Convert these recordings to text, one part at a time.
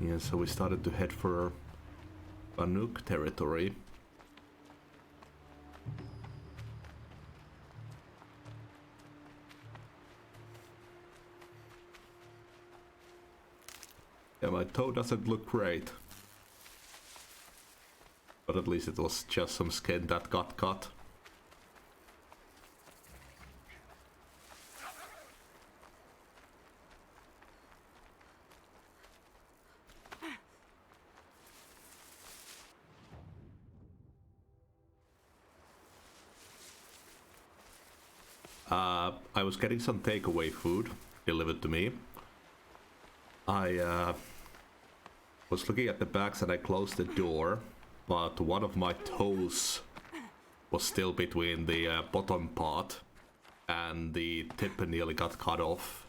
Yeah, so we started to head for Banuk territory. Yeah, my toe doesn't look great. But at least it was just some skin that got cut. I was getting some takeaway food delivered to me. I was looking at the bags and I closed the door, but one of my toes was still between the bottom part and the tip nearly got cut off.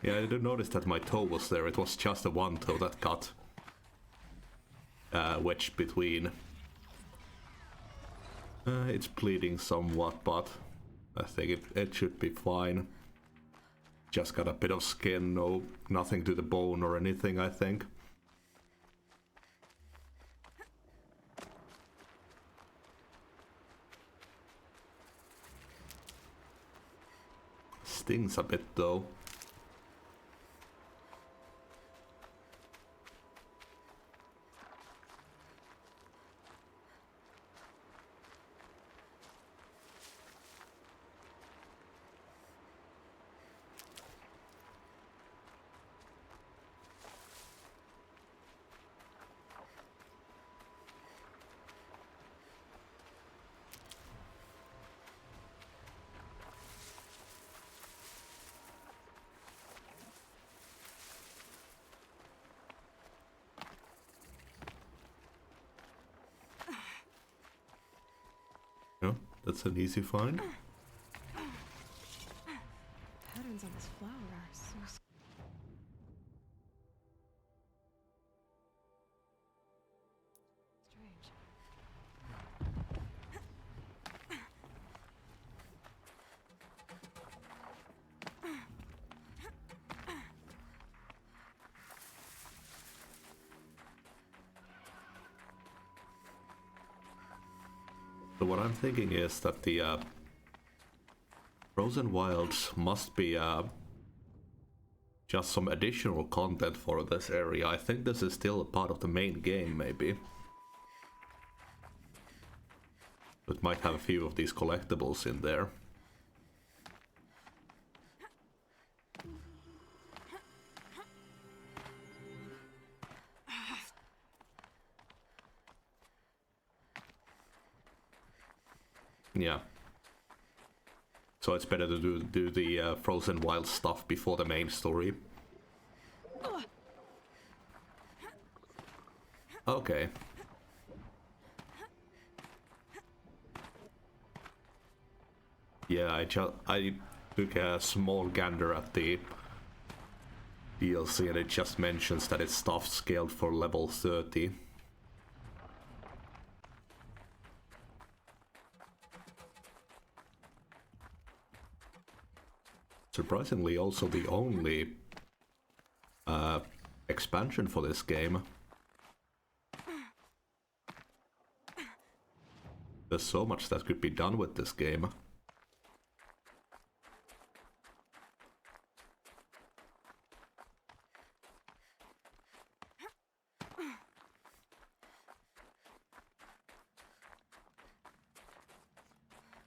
Yeah, I didn't notice that my toe was there. It was just the one toe that got wedged between. It's bleeding somewhat, but I think it should be fine. Just got a bit of skin, nothing to the bone or anything, I think. Stings a bit though. Yeah, that's an easy find. Patterns on this flower are so strange. So what I'm thinking is that the Frozen Wilds must be just some additional content for this area. I think this is still a part of the main game, maybe. It might have a few of these collectibles in there. Yeah. So it's better to do the Frozen Wild stuff before the main story. Okay. Yeah, I took a small gander at the DLC and it just mentions that it's stuff scaled for level 30. Surprisingly, also the only expansion for this game. There's so much that could be done with this game.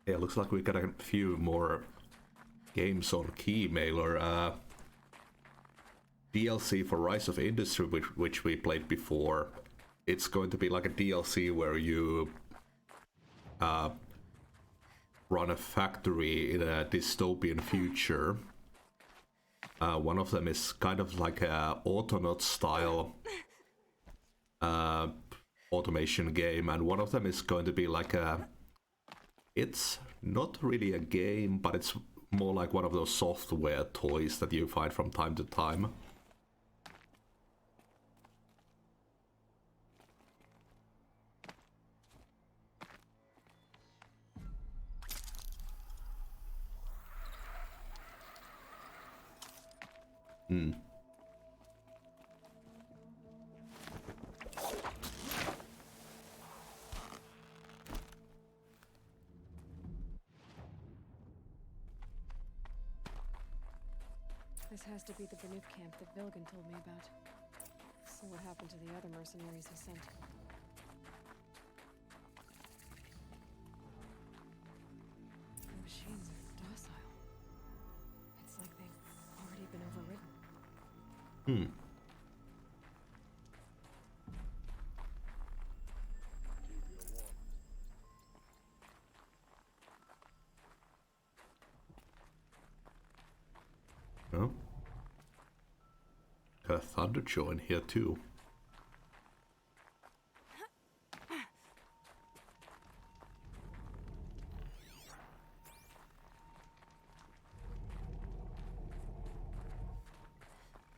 Yeah, looks like we got a few more games on Keymailer. DLC for Rise of Industry, which we played before. It's going to be like a DLC where you run a factory in a dystopian future. One of them is kind of like a Autonaut style automation game, and one of them is going to be like a... It's not really a game, but it's more like one of those software toys that you find from time to time. Hmm. This has to be the Banuk camp that Vilgan told me about. So what happened to the other mercenaries he sent? The machines are docile. It's like they've already been overridden. Hmm. Oh. Got a Thunderjaw in here too.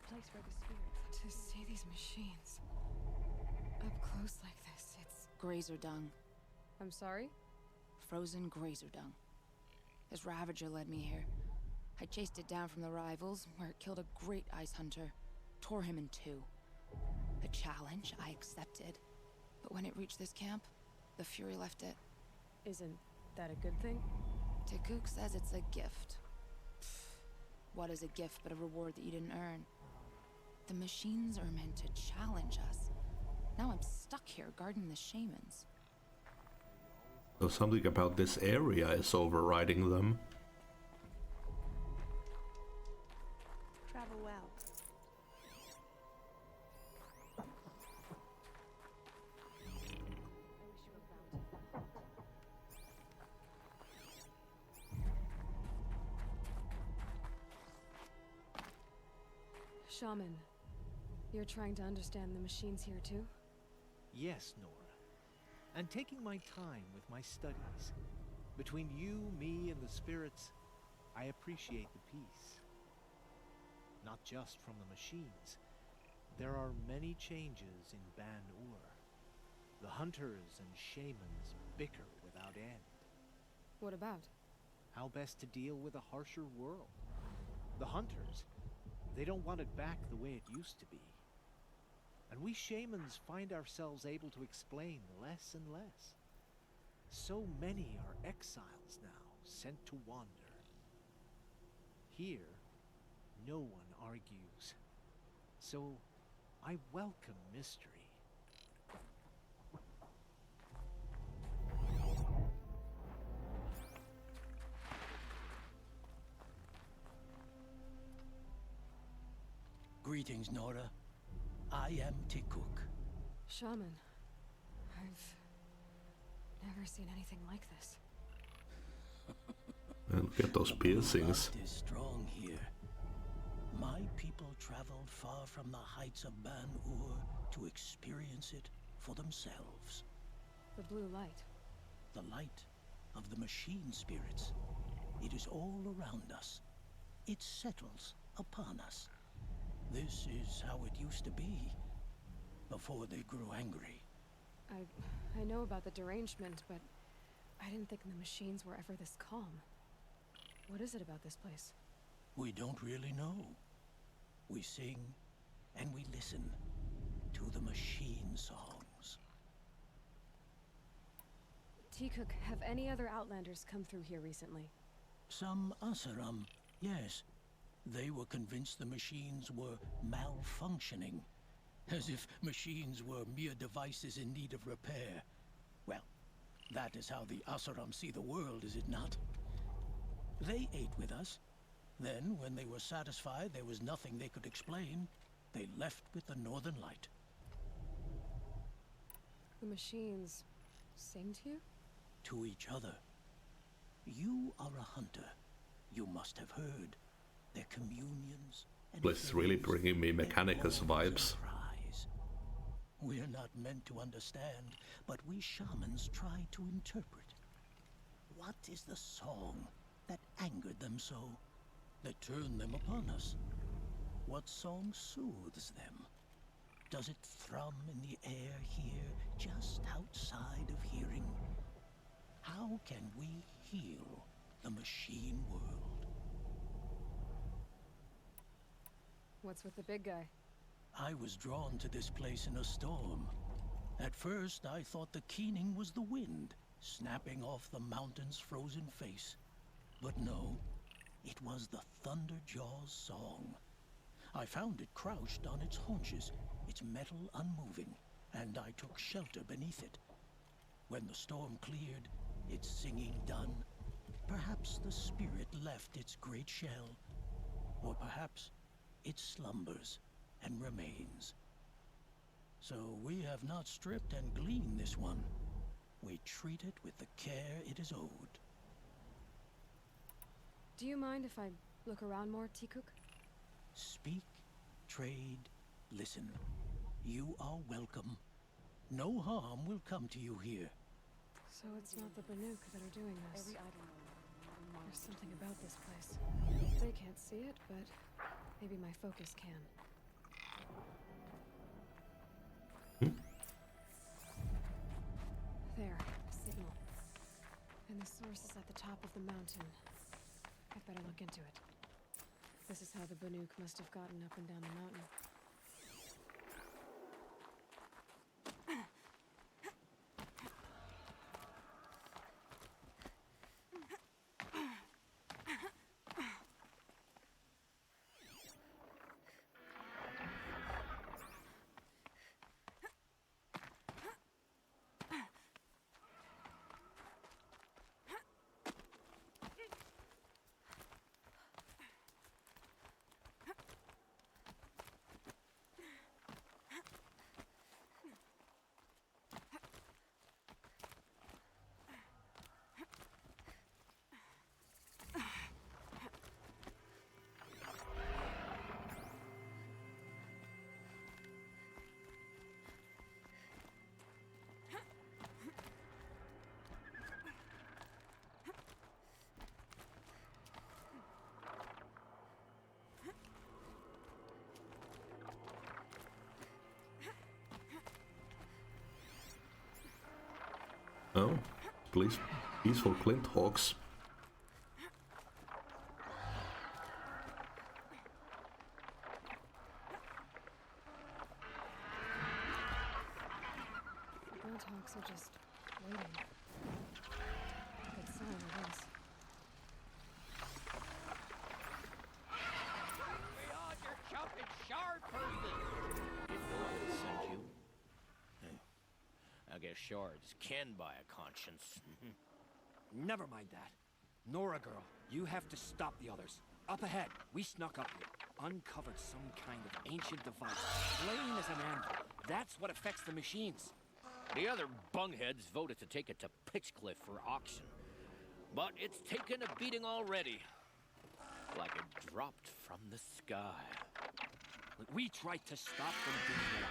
Place for the spirits. To see these machines up close like this, it's... Grazer dung. I'm sorry? Frozen grazer dung. This Ravager led me here. I chased it down from the rivals, where it killed a great ice hunter. Tore him in two. The challenge I accepted. But when it reached this camp, the Fury left it. Isn't that a good thing? Tikuk says it's a gift. Pfft, what is a gift but a reward that you didn't earn? The machines are meant to challenge us. Now I'm stuck here guarding the shamans. So something about this area is overriding them. Travel well. Shaman, you're trying to understand the machines here too? Yes, Nora. And taking my time with my studies. Between you, me, and the spirits, I appreciate the peace. Not just from the machines. There are many changes in Ban-Ur. The hunters and shamans bicker without end. What about? How best to deal with a harsher world. The hunters, they don't want it back the way it used to be. And we shamans find ourselves able to explain less and less. So many are exiles now, sent to wander. Here, no one argues. So, I welcome mystery. Greetings, Nora. I am Tikuk. Shaman, I've never seen anything like this. And look at those piercings. The blood is strong here. My people traveled far from the heights of Ban-Ur to experience it for themselves. The blue light. The light of the machine spirits. It is all around us. It settles upon us. This is how it used to be, before they grew angry. I know about the derangement, but I didn't think the machines were ever this calm. What is it about this place? We don't really know. We sing and we listen to the machine songs. Tikuk, have any other Outlanders come through here recently? Some Asaram, yes. They were convinced the machines were malfunctioning. As if machines were mere devices in need of repair. Well, that is how the Asaram see the world, is it not? They ate with us. Then, when they were satisfied there was nothing they could explain, they left with the Northern Light. The machines sing to you? To each other. You are a hunter. You must have heard. Their communions and This is really hymns, bringing me their Mechanicus calls and vibes. cries. We're not meant to understand, but we shamans try to interpret. What is the song that angered them so, that turned them upon us? What song soothes them? Does it thrum in the air here, just outside of hearing? How can we heal the machine world? What's with the big guy? I was drawn to this place in a storm. At first, I thought the keening was the wind, snapping off the mountain's frozen face. But no, it was the Thunderjaw's song. I found it crouched on its haunches, its metal unmoving, and I took shelter beneath it. When the storm cleared, its singing done, perhaps the spirit left its great shell, or perhaps it slumbers and remains. So we have not stripped and gleaned this one. We treat it with the care it is owed. Do you mind if I look around more, Tikuk? Speak, trade, listen. You are welcome. No harm will come to you here. So it's not the Banuk that are doing this. There's something about this place. They can't see it, but maybe my focus can. There, a signal. And the source is at the top of the mountain. I'd better look into it. This is how the Banuk must have gotten up and down the mountain. Oh, please, peaceful Clint Hawks. Groundhogs are just waiting. Good sign, I guess. We on your jumping shard person! Didn't know I would send you. I guess shards can buy a conscience. Never mind that. Nora girl, you have to stop the others. Up ahead, we snuck up here. Uncovered some kind of ancient device, plain as an anvil. That's what affects the machines. The other bungheads voted to take it to Pitchcliff for auction. But it's taken a beating already. Like it dropped from the sky. We tried to stop them doing it.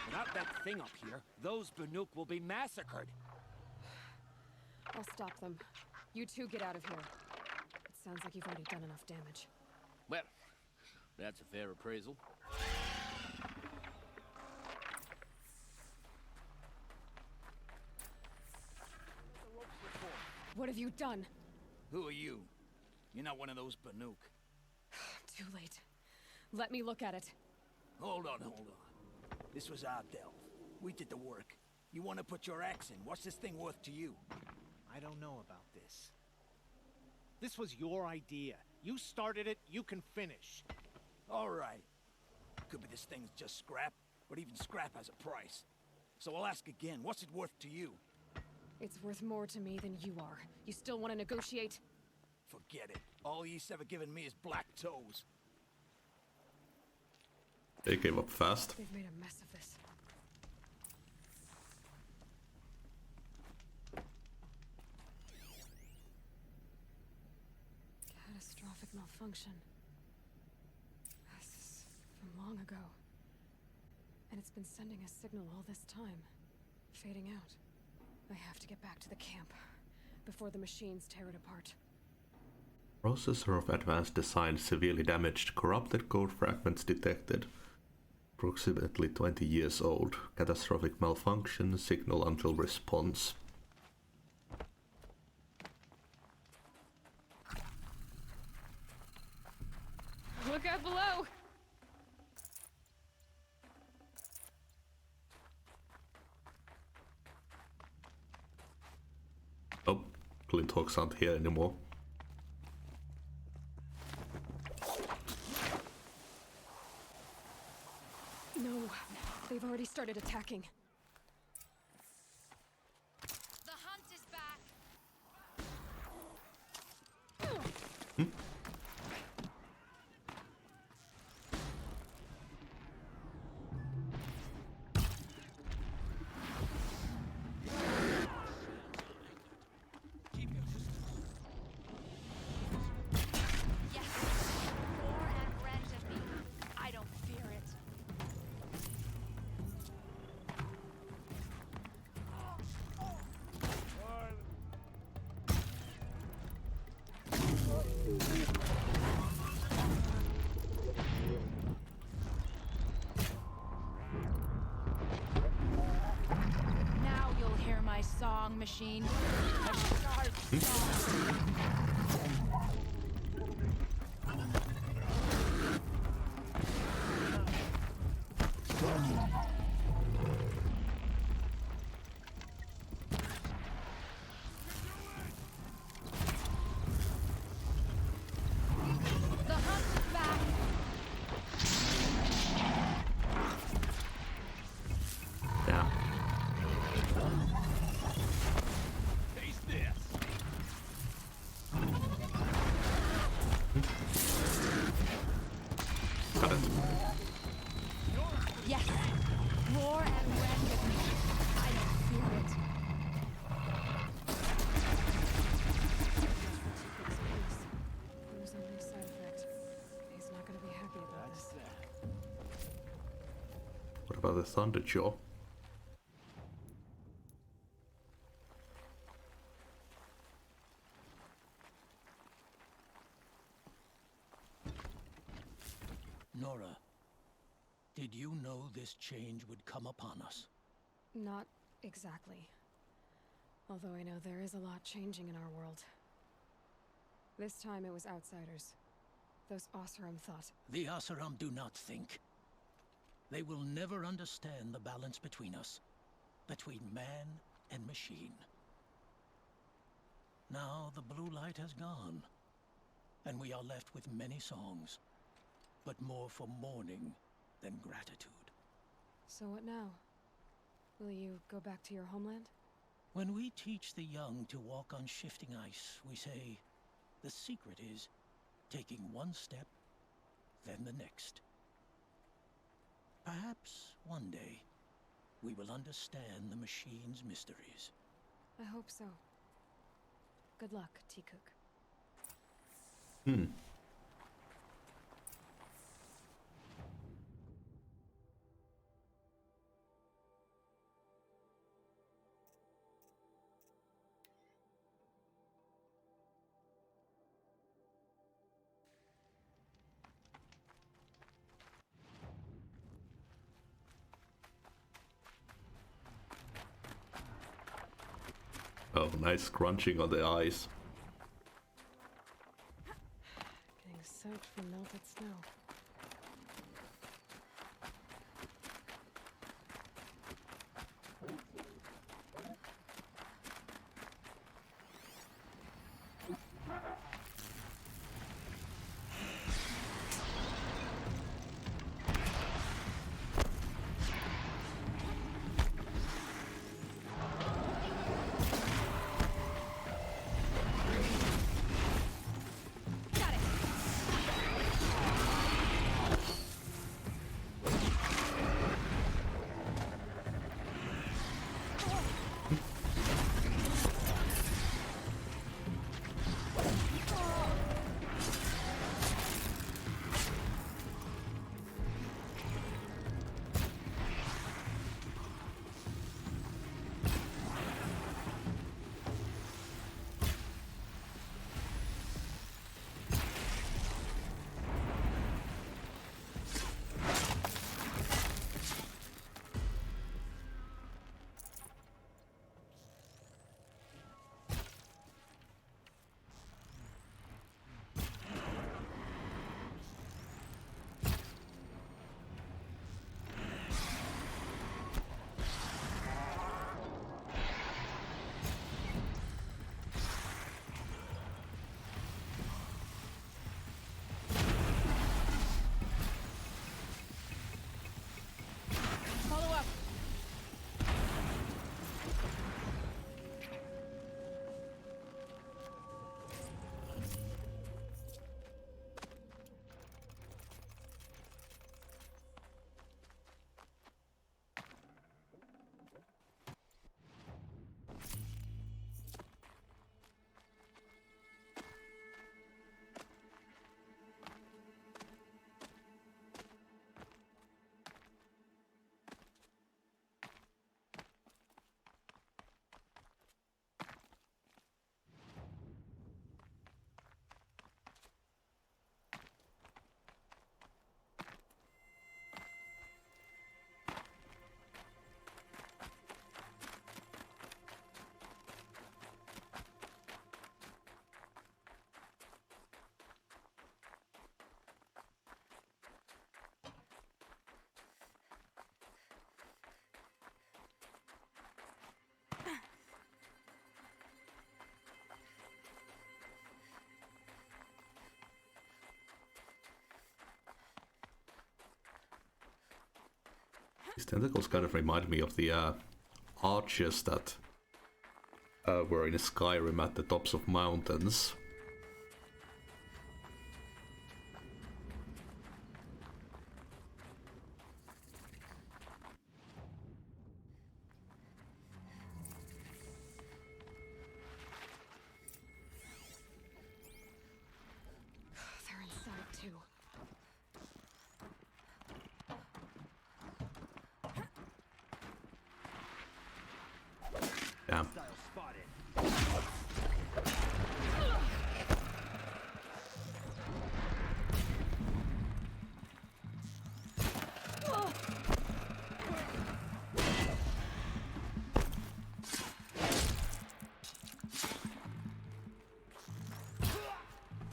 Without that thing up here, those Banuk will be massacred. I'll stop them. You two get out of here. It sounds like you've already done enough damage. Well, that's a fair appraisal. What have you done? Who are you? You're not one of those Banuk. Too late. Let me look at it. Hold on. This was our delve. We did the work. You want to put your axe in? What's this thing worth to you? I don't know about this. This was your idea. You started it, you can finish. All right. Could be this thing's just scrap, but even scrap has a price. So I'll ask again, what's it worth to you? It's worth more to me than you are. You still want to negotiate? Forget it. All you've ever given me is black toes. They gave up fast. They've made a mess of this. Catastrophic malfunction. This is from long ago. And it's been sending a signal all this time. Fading out. I have to get back to the camp before the machines tear it apart. Processor of advanced design severely damaged. Corrupted code fragments detected. Approximately 20 years old. Catastrophic malfunction. Signal until response. Look out below! Warthogs aren't here anymore. No, they've already started attacking. The hunt is back. Yes. War and rend of me. I don't fear it. Now you'll hear my song machine. A sharp song. The hunt is back. Yeah. Taste this. Got it. Yes. Roar and rend of me. I don't fear it. There's only a side effect. He's not gonna be happy about this. What about the Thunderjaw? Nora, did you know this change would come upon us? Not exactly. Although I know there is a lot changing in our world. This time it was outsiders. Those Oseram thought. The Asaram do not think. They will never understand the balance between us, between man and machine. Now the blue light has gone, and we are left with many songs, but more for mourning than gratitude. So what now? Will you go back to your homeland? When we teach the young to walk on shifting ice, we say, the secret is taking one step, then the next. Perhaps one day, we will understand the machine's mysteries. I hope so. Good luck, T-Cook. Oh, nice crunching on the ice. Getting soaked from melted snow. Got it. These tentacles kind of remind me of the arches that were in Skyrim at the tops of mountains. They're inside too. Damn.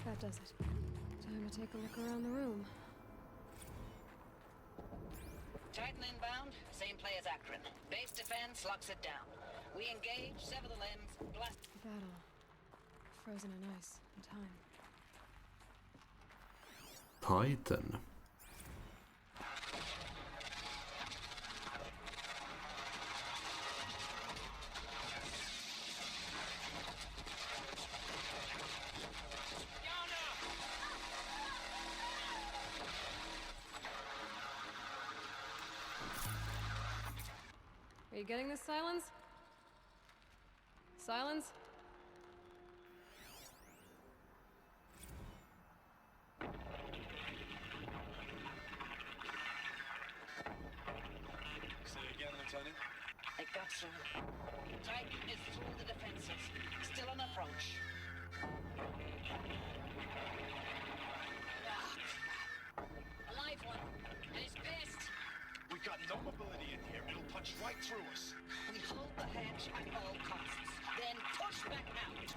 That does it. Time to take a look around the room. Titan inbound, same play as Akron. Base defense locks it down. We engage, sever the limbs, blast. Battle. Frozen in ice and time. Titan. Are you getting this, Silence? Silence? Say again, Lieutenant. I got you. Titan is through the defenses. Still on approach. Ah, crap. A live one. And he's pissed. We got no mobility in here. It'll punch right through us. We hold the hedge at all costs. Then push back out.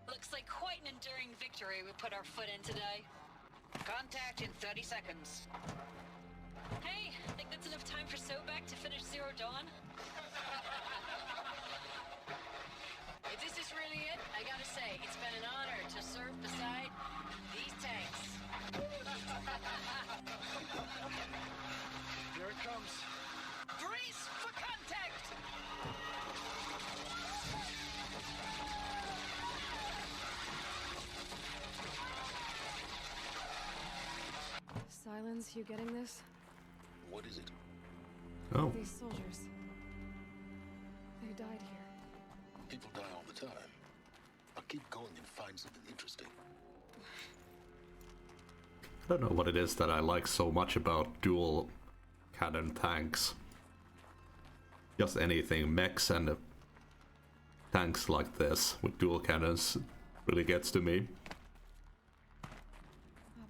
Looks like quite an enduring victory we put our foot in today. Contact in 30 seconds. Hey, think that's enough time for Sobek to finish Zero Dawn? If this is really it, I gotta say, it's been an honor to serve beside these tanks. Here it comes. Grease for contact! Silence, you getting this? What is it? Oh, These soldiers. They died here. People die all the time. I'll keep going and find something interesting. I don't know what it is that I like so much about dual cannon tanks. Just anything, mechs and tanks like this with dual cannons really gets to me.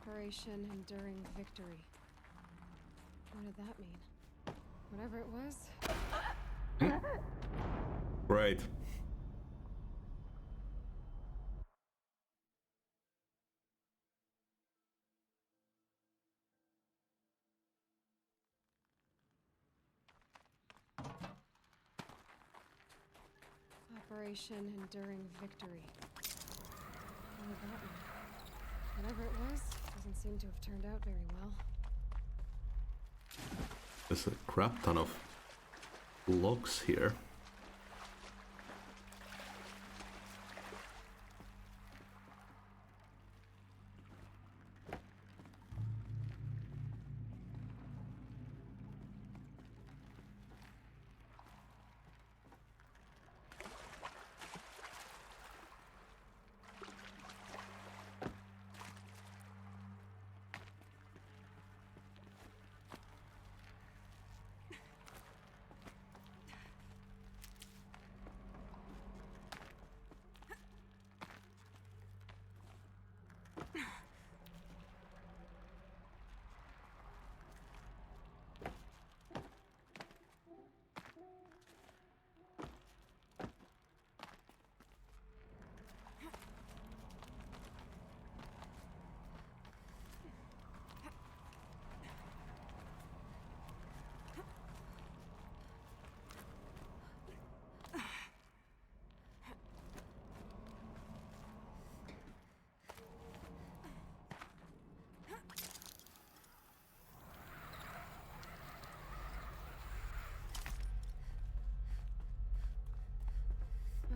Operation Enduring Victory. What did that mean? Whatever it was. Great. Operation Enduring Victory. What did that mean? Whatever it was, doesn't seem to have turned out very well. There's a crap ton of logs here.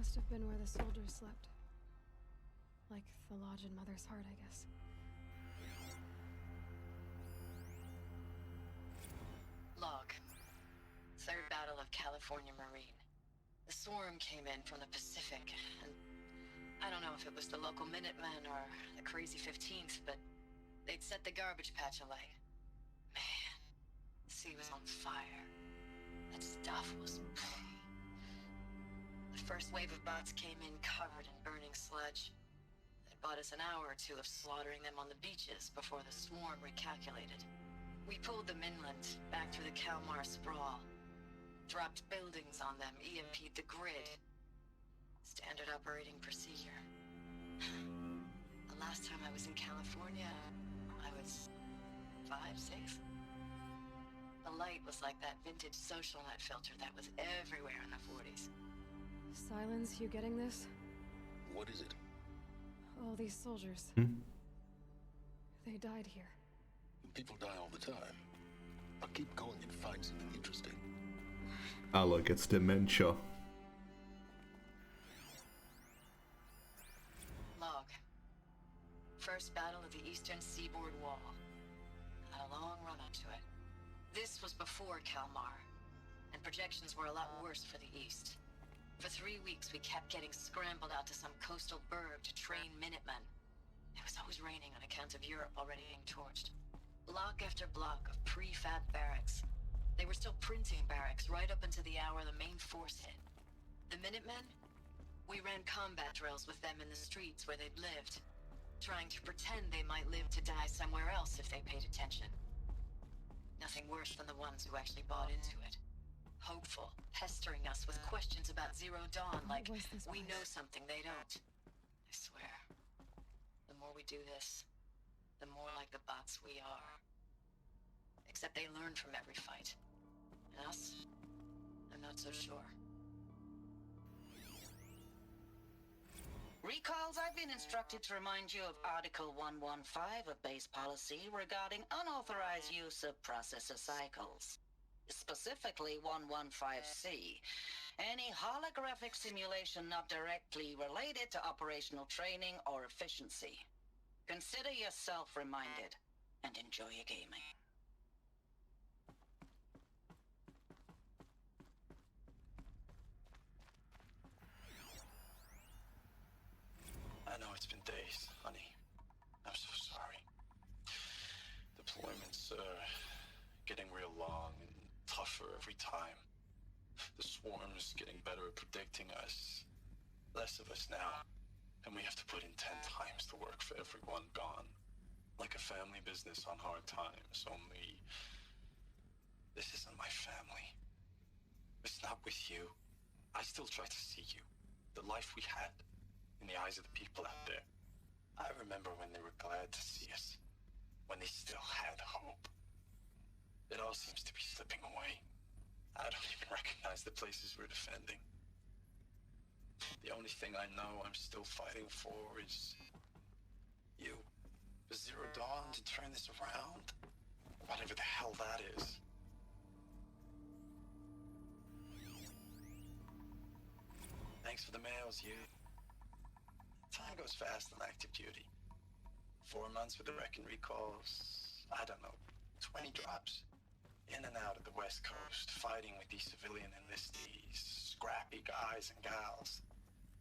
must have been where the soldiers slept. Like the lodge in Mother's Heart, I guess. Log. Third Battle of California Marine. The swarm came in from the Pacific, and I don't know if it was the local Minutemen or the crazy 15th, but they'd set the garbage patch alight. Man, the sea was on fire. That stuff was... The first wave of bots came in covered in burning sludge. It bought us an hour or two of slaughtering them on the beaches before the swarm recalculated. We pulled them inland, back through the Kalmar sprawl. Dropped buildings on them, EMP'd the grid. Standard operating procedure. The last time I was in California, I was 5, 6? The light was like that vintage social net filter that was everywhere in the 40s. Silence, you getting this? What is it? All these soldiers. They died here. People die all the time. I'll keep going and find something interesting. Aloy gets dementia. Log. First battle of the Eastern Seaboard Wall. Had a long run up to it. This was before Kalmar, and projections were a lot worse for the East. For 3 weeks, we kept getting scrambled out to some coastal burg to train Minutemen. It was always raining on account of Europe already being torched. Block after block of prefab barracks. They were still printing barracks right up until the hour the main force hit. The Minutemen? We ran combat drills with them in the streets where they'd lived, trying to pretend they might live to die somewhere else if they paid attention. Nothing worse than the ones who actually bought into it. Hopeful, pestering us with questions about Zero Dawn like we know something they don't. I swear, the more we do this, the more like the bots we are. Except they learn from every fight. And us? I'm not so sure. Recalls, I've been instructed to remind you of Article 115 of base policy regarding unauthorized use of processor cycles. Specifically 115C. Any holographic simulation not directly related to operational training or efficiency. Consider yourself reminded, and enjoy your gaming. I know it's been days, honey. I'm so sorry. Deployments are getting real long and tougher every time. The swarm's getting better at predicting us. Less of us now. And we have to put in 10 times the work for everyone gone. Like a family business on hard times, only... This isn't my family. It's not with you. I still try to see you. The life we had. In the eyes of the people out there. I remember when they were glad to see us. When they still had hope. It all seems to be slipping away. I don't even recognize the places we're defending. The only thing I know I'm still fighting for is... you. The Zero Dawn to turn this around. Whatever the hell that is. Thanks for the mails, you. Time goes fast on active duty. 4 months with the wreck and recalls, I don't know, 20 drops. In and out of the West Coast, fighting with these civilian enlistees, scrappy guys and gals.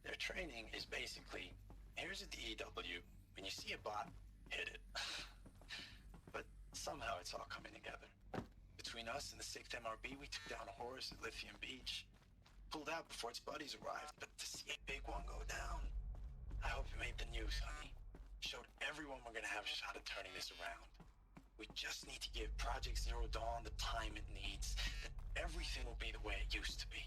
Their training is basically, here's a DEW, when you see a bot, hit it. But somehow it's all coming together. Between us and the 6th MRB, we took down Horus at Lithium Beach. Pulled out before its buddies arrived, but to see a big one go down, I hope it made the news, honey. Showed everyone we're gonna have a shot at turning this around. We just need to give Project Zero Dawn the time it needs, then everything will be the way it used to be.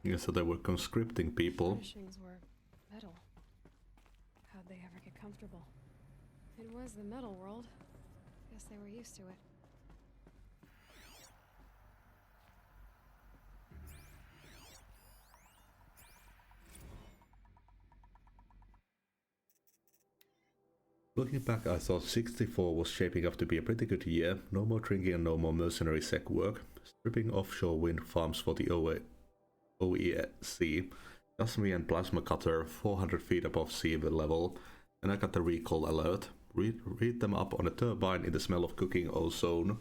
Yeah, so they were conscripting people. Furnishings were metal. How'd they ever get comfortable? It was the metal world. Guess they were used to it. Looking back, I thought 64 was shaping up to be a pretty good year. No more drinking and no more mercenary sec work. Stripping offshore wind farms for the OA. OEC. Just me and Plasma Cutter 400 feet above sea level, and I got the recall alert. Read them up on a turbine in the smell of cooking ozone.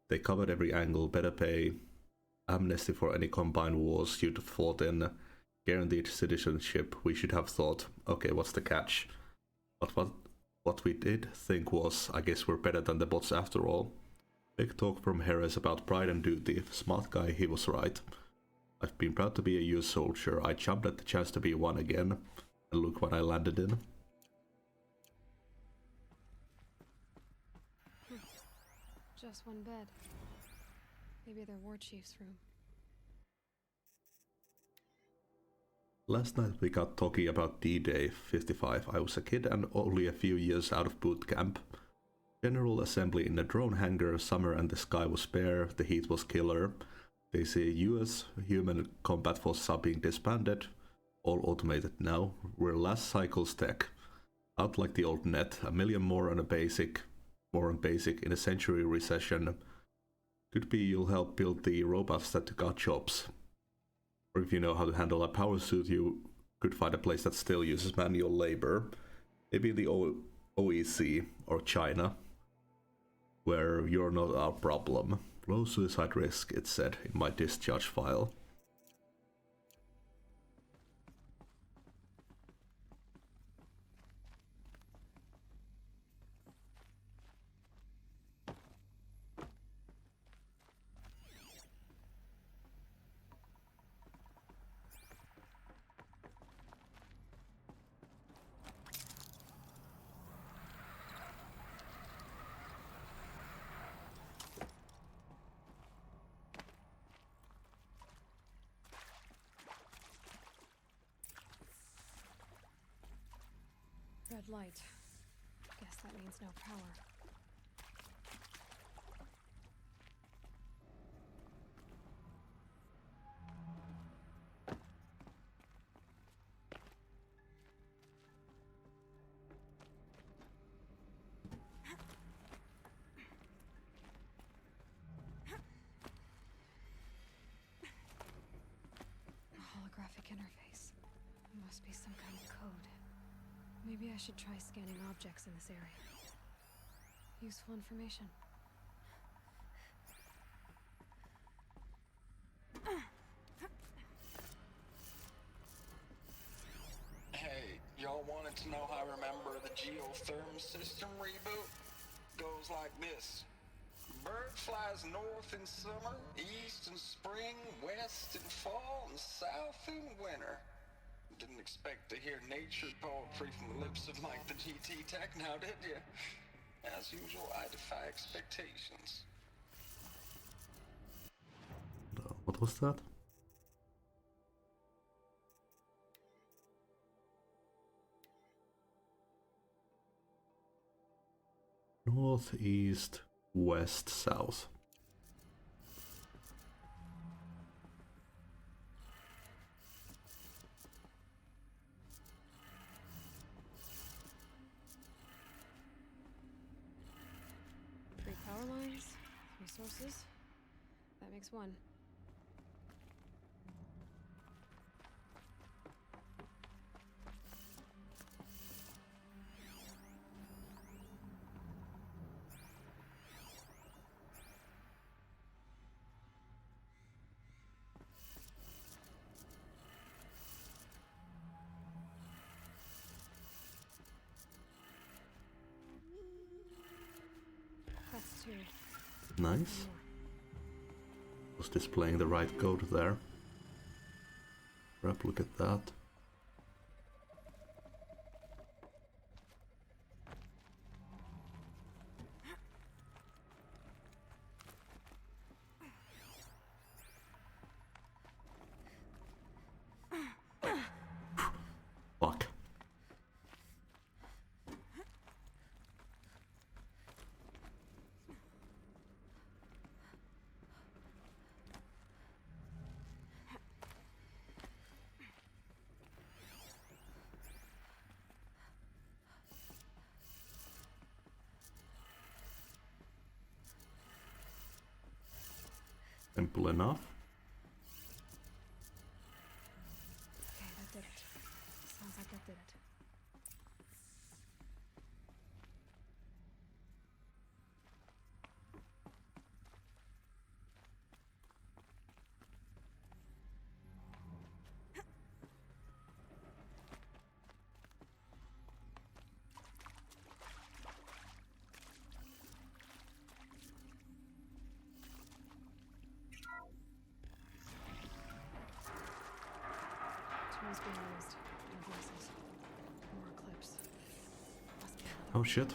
They covered every angle, better pay, amnesty for any combined wars you'd fought in, guaranteed citizenship. We should have thought, okay, what's the catch? But what we did think was, I guess we're better than the bots after all. Big talk from Harris about pride and duty. Smart guy, he was right. I've been proud to be a US soldier. I jumped at the chance to be one again, and look what I landed in. Just one bed. Maybe their war chief's room. Last night we got talking about D-Day 55. I was a kid and only a few years out of boot camp. General assembly in a drone hangar, summer and the sky was bare, the heat was killer. They say US human combat forces are being disbanded, all automated now. We're last cycle's tech. Out like the old net, a million more on basic in a century recession. Could be you'll help build the robots that got jobs. Or if you know how to handle a power suit, you could find a place that still uses manual labor. Maybe the OEC or China, where you're not our problem. Low suicide risk, it said in my discharge file. Red light. Guess that means no power. A holographic interface. Must be some kind of code. Maybe I should try scanning objects in this area. Useful information. Hey, y'all wanted to know how I remember the geotherm system reboot? Goes like this. Bird flies north in summer, east in spring, west in fall, and south in winter. Didn't expect to hear nature poetry from the lips of Mike the GT Tech now, did you? As usual, I defy expectations. What was that? North, east, west, south. Power lines, resources. That makes one. That's two. Nice. Was displaying the right code there. Crap, look at that. Fuck. Simple enough. was being used. No voices. More clips. Must be another Oh shit.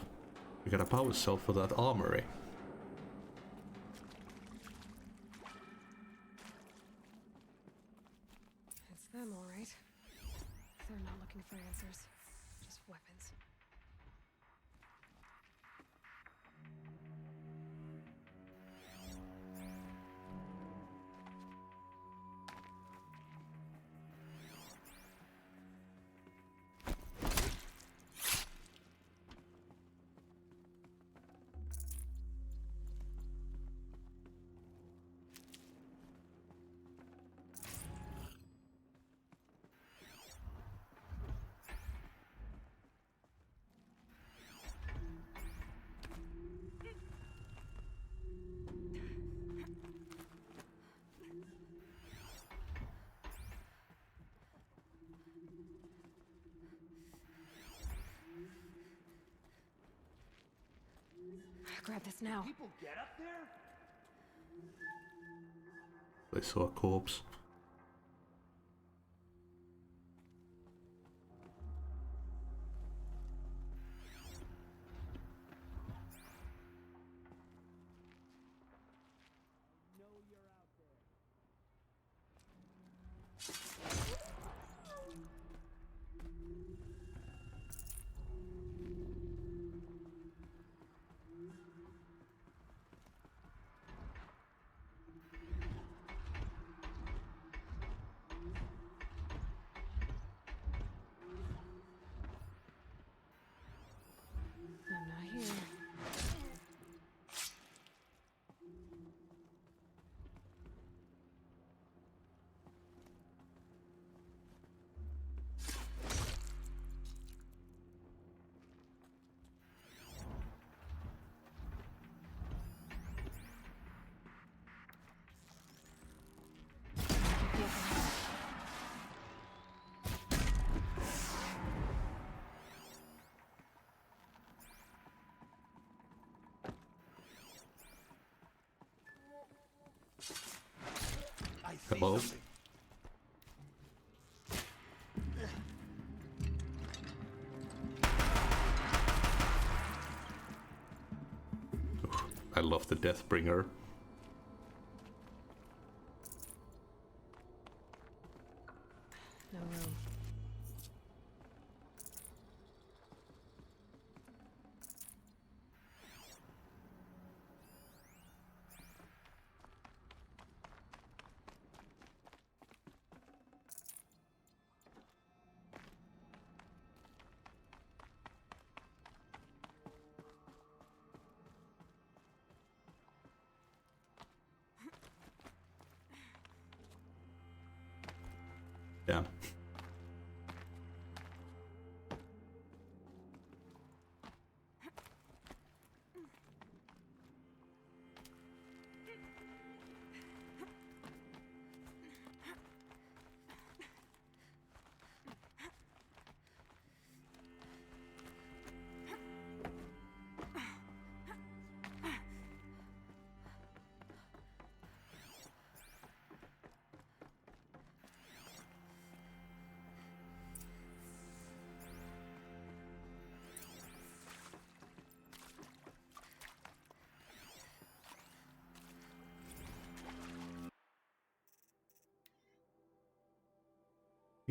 We got a power cell for that armory. It's them, all right. They're not looking for answers, just weapons. Grab this now. People get up there? They saw a corpse. I'm not here. I see Hello? something. I love the Deathbringer. No room. Yeah.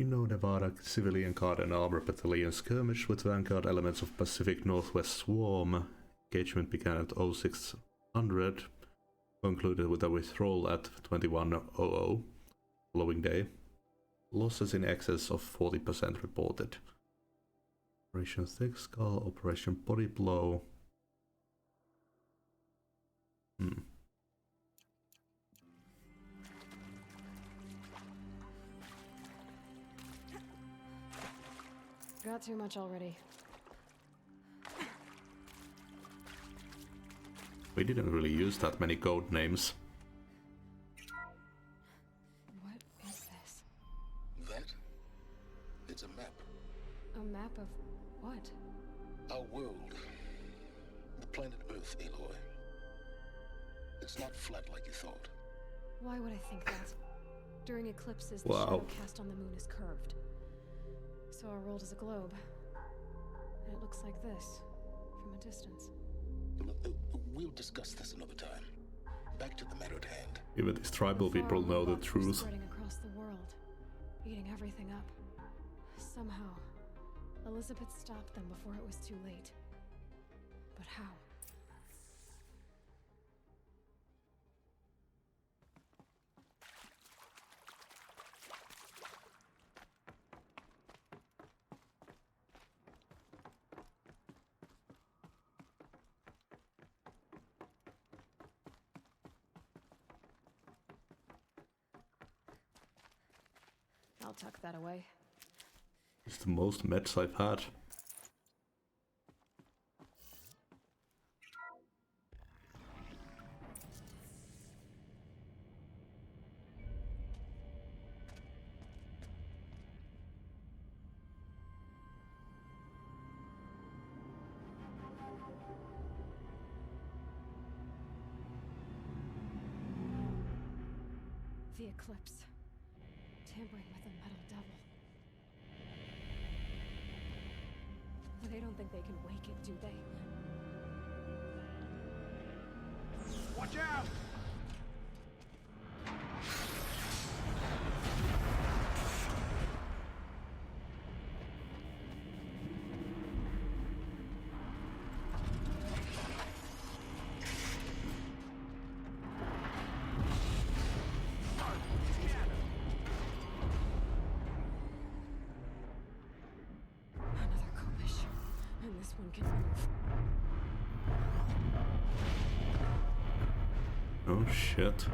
Reno, Nevada Civilian Guard and Armor Battalion skirmished with Vanguard elements of Pacific Northwest Swarm. Engagement began at 0600, concluded with a withdrawal at 2100 following day. Losses in excess of 40% reported. Operation Thick Skull, Operation Body Blow. Got too much already. We didn't really use that many code names. What is this? That? It's a map. A map of what? Our world. The planet Earth, Aloy. It's not flat like you thought. Why would I think that? During eclipses, the Wow. shadow cast on the moon is curved. saw our world as a globe. And it looks like this, from a distance. We'll discuss this another time. Back to the matter at hand. Even these tribal people know the robots were truth. spreading across the world, eating everything up. Somehow, Elizabeth stopped them before it was too late. But how? I'll tuck that away. It's the most meds I've had. The Eclipse. Tampering with the Metal Devil. They don't think they can wake it, do they? Watch out! Another Kobish. And this one can move. Oh shit.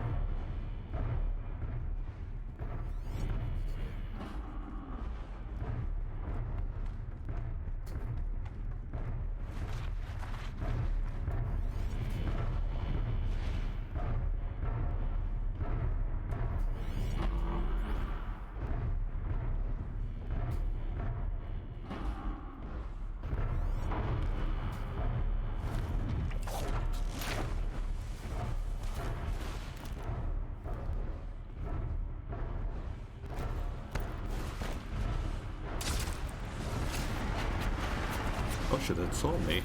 Oh shit, it saw me.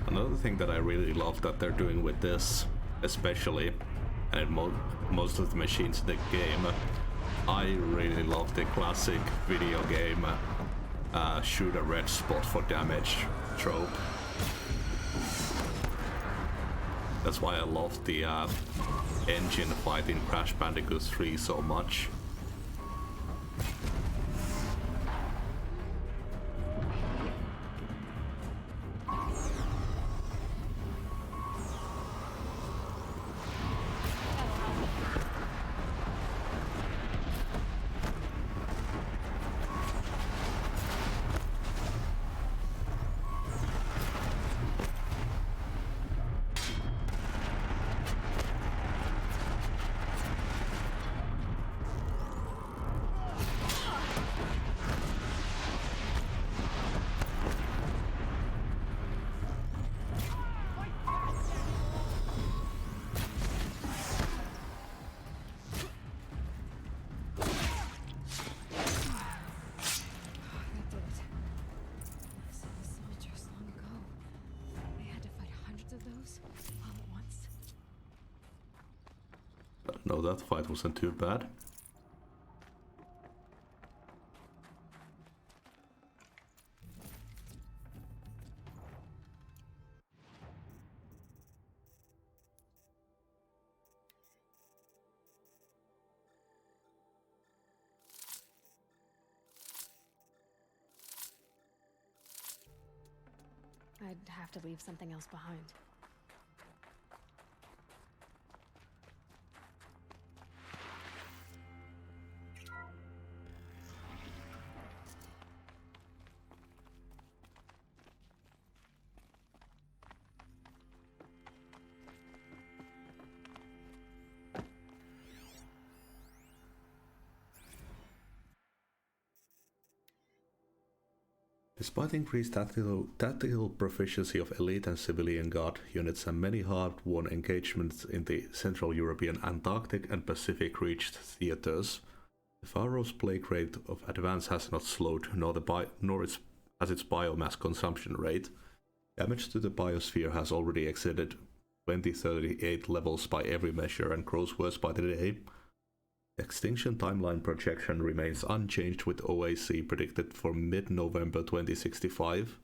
Another thing that I really love that they're doing with this, especially, and most of the machines in the game, I really love the classic video game shoot a red spot for damage trope. That's why I love the engine fight in Crash Bandicoot 3 so much. No, that fight wasn't too bad. I'd have to leave something else behind. Despite increased tactical proficiency of elite and civilian guard units and many hard-won engagements in the Central European, Antarctic and Pacific reached theaters, the Pharaoh's plague rate of advance has not slowed, nor has its biomass consumption rate. Damage to the biosphere has already exceeded 2038 levels by every measure and grows worse by the day. Extinction timeline projection remains unchanged, with OAC predicted for mid-November 2065,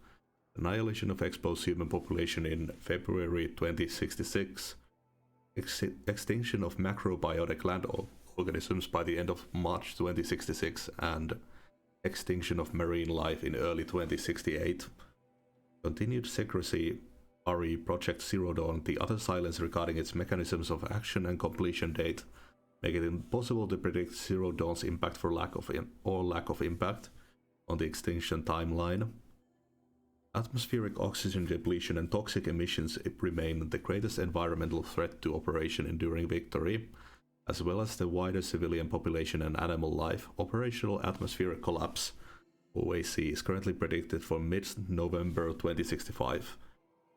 annihilation of exposed human population in February 2066, extinction of macrobiotic land organisms by the end of March 2066, and extinction of marine life in early 2068. Continued secrecy RE Project Zero Dawn, the other silence regarding its mechanisms of action and completion date, make it impossible to predict Zero Dawn's impact for lack of impact on the extinction timeline. Atmospheric oxygen depletion and toxic emissions remain the greatest environmental threat to Operation Enduring Victory, as well as the wider civilian population and animal life. Operational atmospheric collapse, OAC, is currently predicted for mid-November 2065,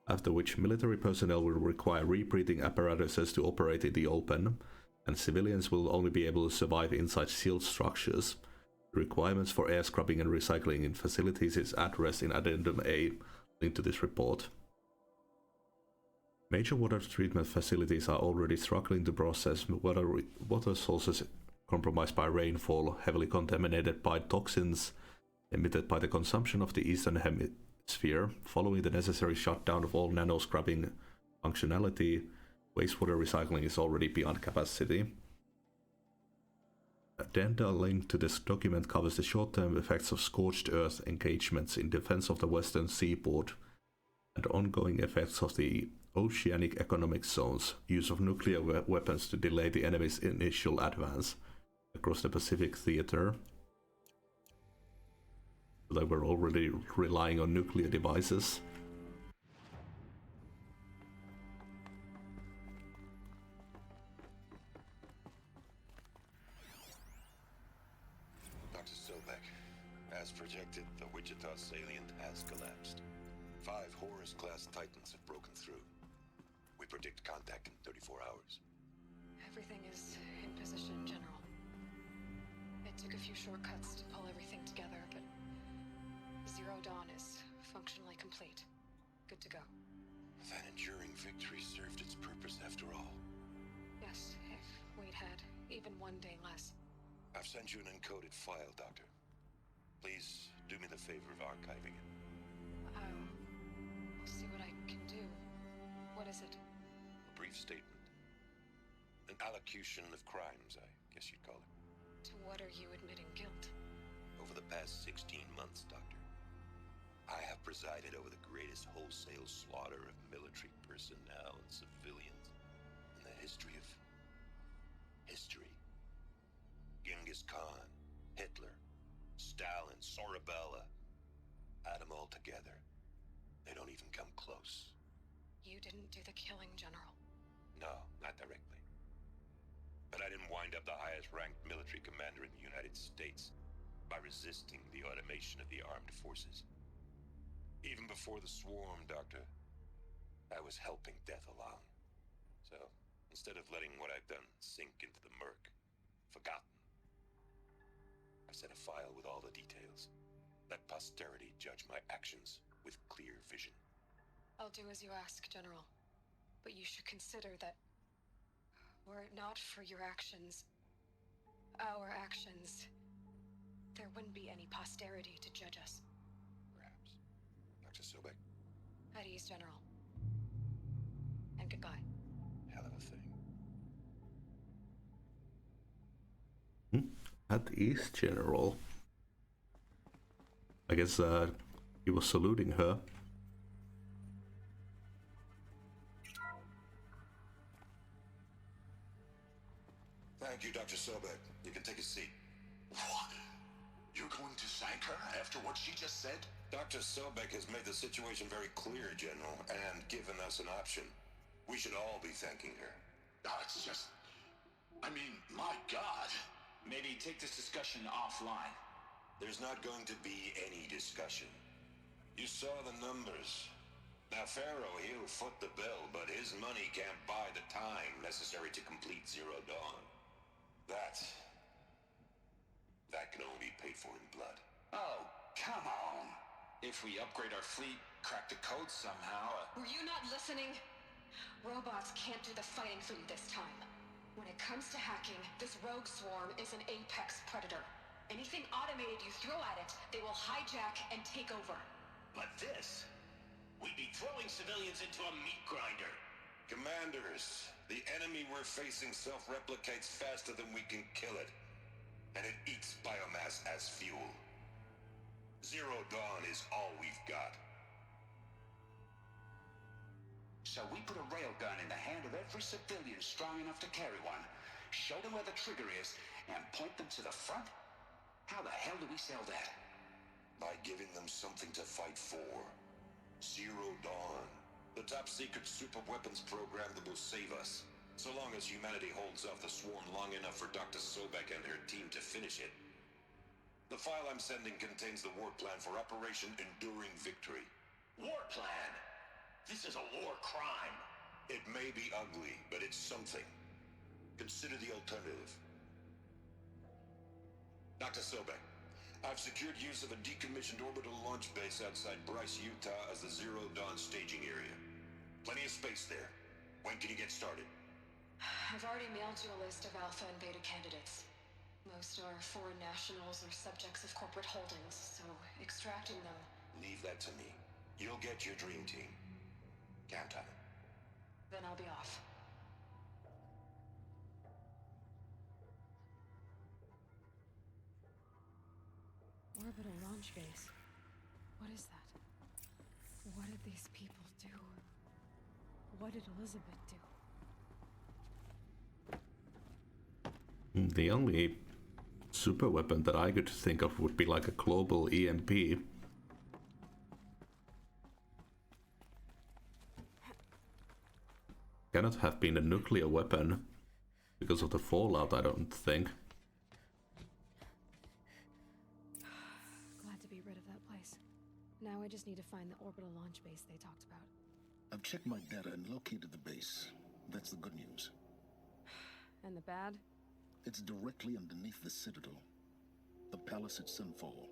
after which military personnel will require rebreathing apparatuses to operate in the open, and civilians will only be able to survive inside sealed structures. The requirements for air scrubbing and recycling in facilities is addressed in Addendum A, linked to this report. Major water treatment facilities are already struggling to process water sources compromised by rainfall, heavily contaminated by toxins emitted by the consumption of the Eastern Hemisphere. Following the necessary shutdown of all nano-scrubbing functionality, wastewater recycling is already beyond capacity. Addenda linked to this document covers the short-term effects of scorched earth engagements in defense of the western seaboard and ongoing effects of the oceanic economic zones, use of nuclear weapons to delay the enemy's initial advance across the Pacific theater. They were already relying on nuclear devices. Dr. Sobek, as projected, the Wichita salient has collapsed. 5 Horus-class Titans have broken through. We predict contact in 34 hours. Everything is in position, General. It took a few shortcuts to pull everything together, but Zero Dawn is functionally complete. Good to go. That enduring victory served its purpose after all. Yes, if we'd had even one day less. I've sent you an encoded file, Doctor. Please do me the favor of archiving it. I'll see what I can do. What is it? A brief statement. An allocution of crimes, I guess you'd call it. To what are you admitting guilt? Over the past 16 months, Doctor, I have presided over the greatest wholesale slaughter of military personnel and civilians in the history of history. Genghis Khan, Hitler, Stalin, Sorabella. Add them all together. They don't even come close. You didn't do the killing, General. No, not directly. But I didn't wind up the highest-ranked military commander in the United States by resisting the automation of the armed forces. Even before the swarm, Doctor, I was helping death along. So, instead of letting what I've done sink into the murk, forgotten, I set a file with all the details. Let posterity judge my actions with clear vision. I'll do as you ask, General. But you should consider that were it not for your actions, our actions, there wouldn't be any posterity to judge us. Perhaps. Dr. Sobek? At ease, General. And goodbye. Hell of a thing. At ease, General. I guess he was saluting her. Thank you, Dr. Sobek. You can take a seat. What? You're going to thank her after what she just said? Dr. Sobek has made the situation very clear, General, and given us an option. We should all be thanking her. Oh, it's just... I mean, my God. Maybe take this discussion offline. There's not going to be any discussion. You saw the numbers. Now, Pharaoh, he'll foot the bill, but his money can't buy the time necessary to complete Zero Dawn. That can only be paid for in blood. Oh, come on. If we upgrade our fleet, crack the code somehow... Were you not listening? Robots can't do the fighting for you this time. When it comes to hacking, this rogue swarm is an apex predator. Anything automated you throw at it, they will hijack and take over. But this... We'd be throwing civilians into a meat grinder. Commanders, the enemy we're facing self-replicates faster than we can kill it. And it eats biomass as fuel. Zero Dawn is all we've got. So we put a railgun in the hand of every civilian strong enough to carry one, show them where the trigger is, and point them to the front? How the hell do we sell that? By giving them something to fight for. Zero Dawn. The top-secret super-weapons program that will save us. So long as humanity holds off the swarm long enough for Dr. Sobek and her team to finish it. The file I'm sending contains the war plan for Operation Enduring Victory. War plan? This is a war crime. It may be ugly, but it's something. Consider the alternative. Dr. Sobek, I've secured use of a decommissioned orbital launch base outside Bryce, Utah as the Zero Dawn staging area. Plenty of space there. When can you get started? I've already mailed you a list of Alpha and Beta candidates. Most are foreign nationals or subjects of corporate holdings, so extracting them... Leave that to me. You'll get your dream team. Count on it. Then I'll be off. Orbital launch base. What is that? What did these people do? What did Elizabeth do? The only super weapon that I could think of would be like a global EMP. Cannot have been a nuclear weapon because of the fallout, I don't think. Glad to be rid of that place. Now I just need to find the orbital launch base they talked about. I've checked my data and located the base. That's the good news. And the bad? It's directly underneath the Citadel. The palace at Sunfall.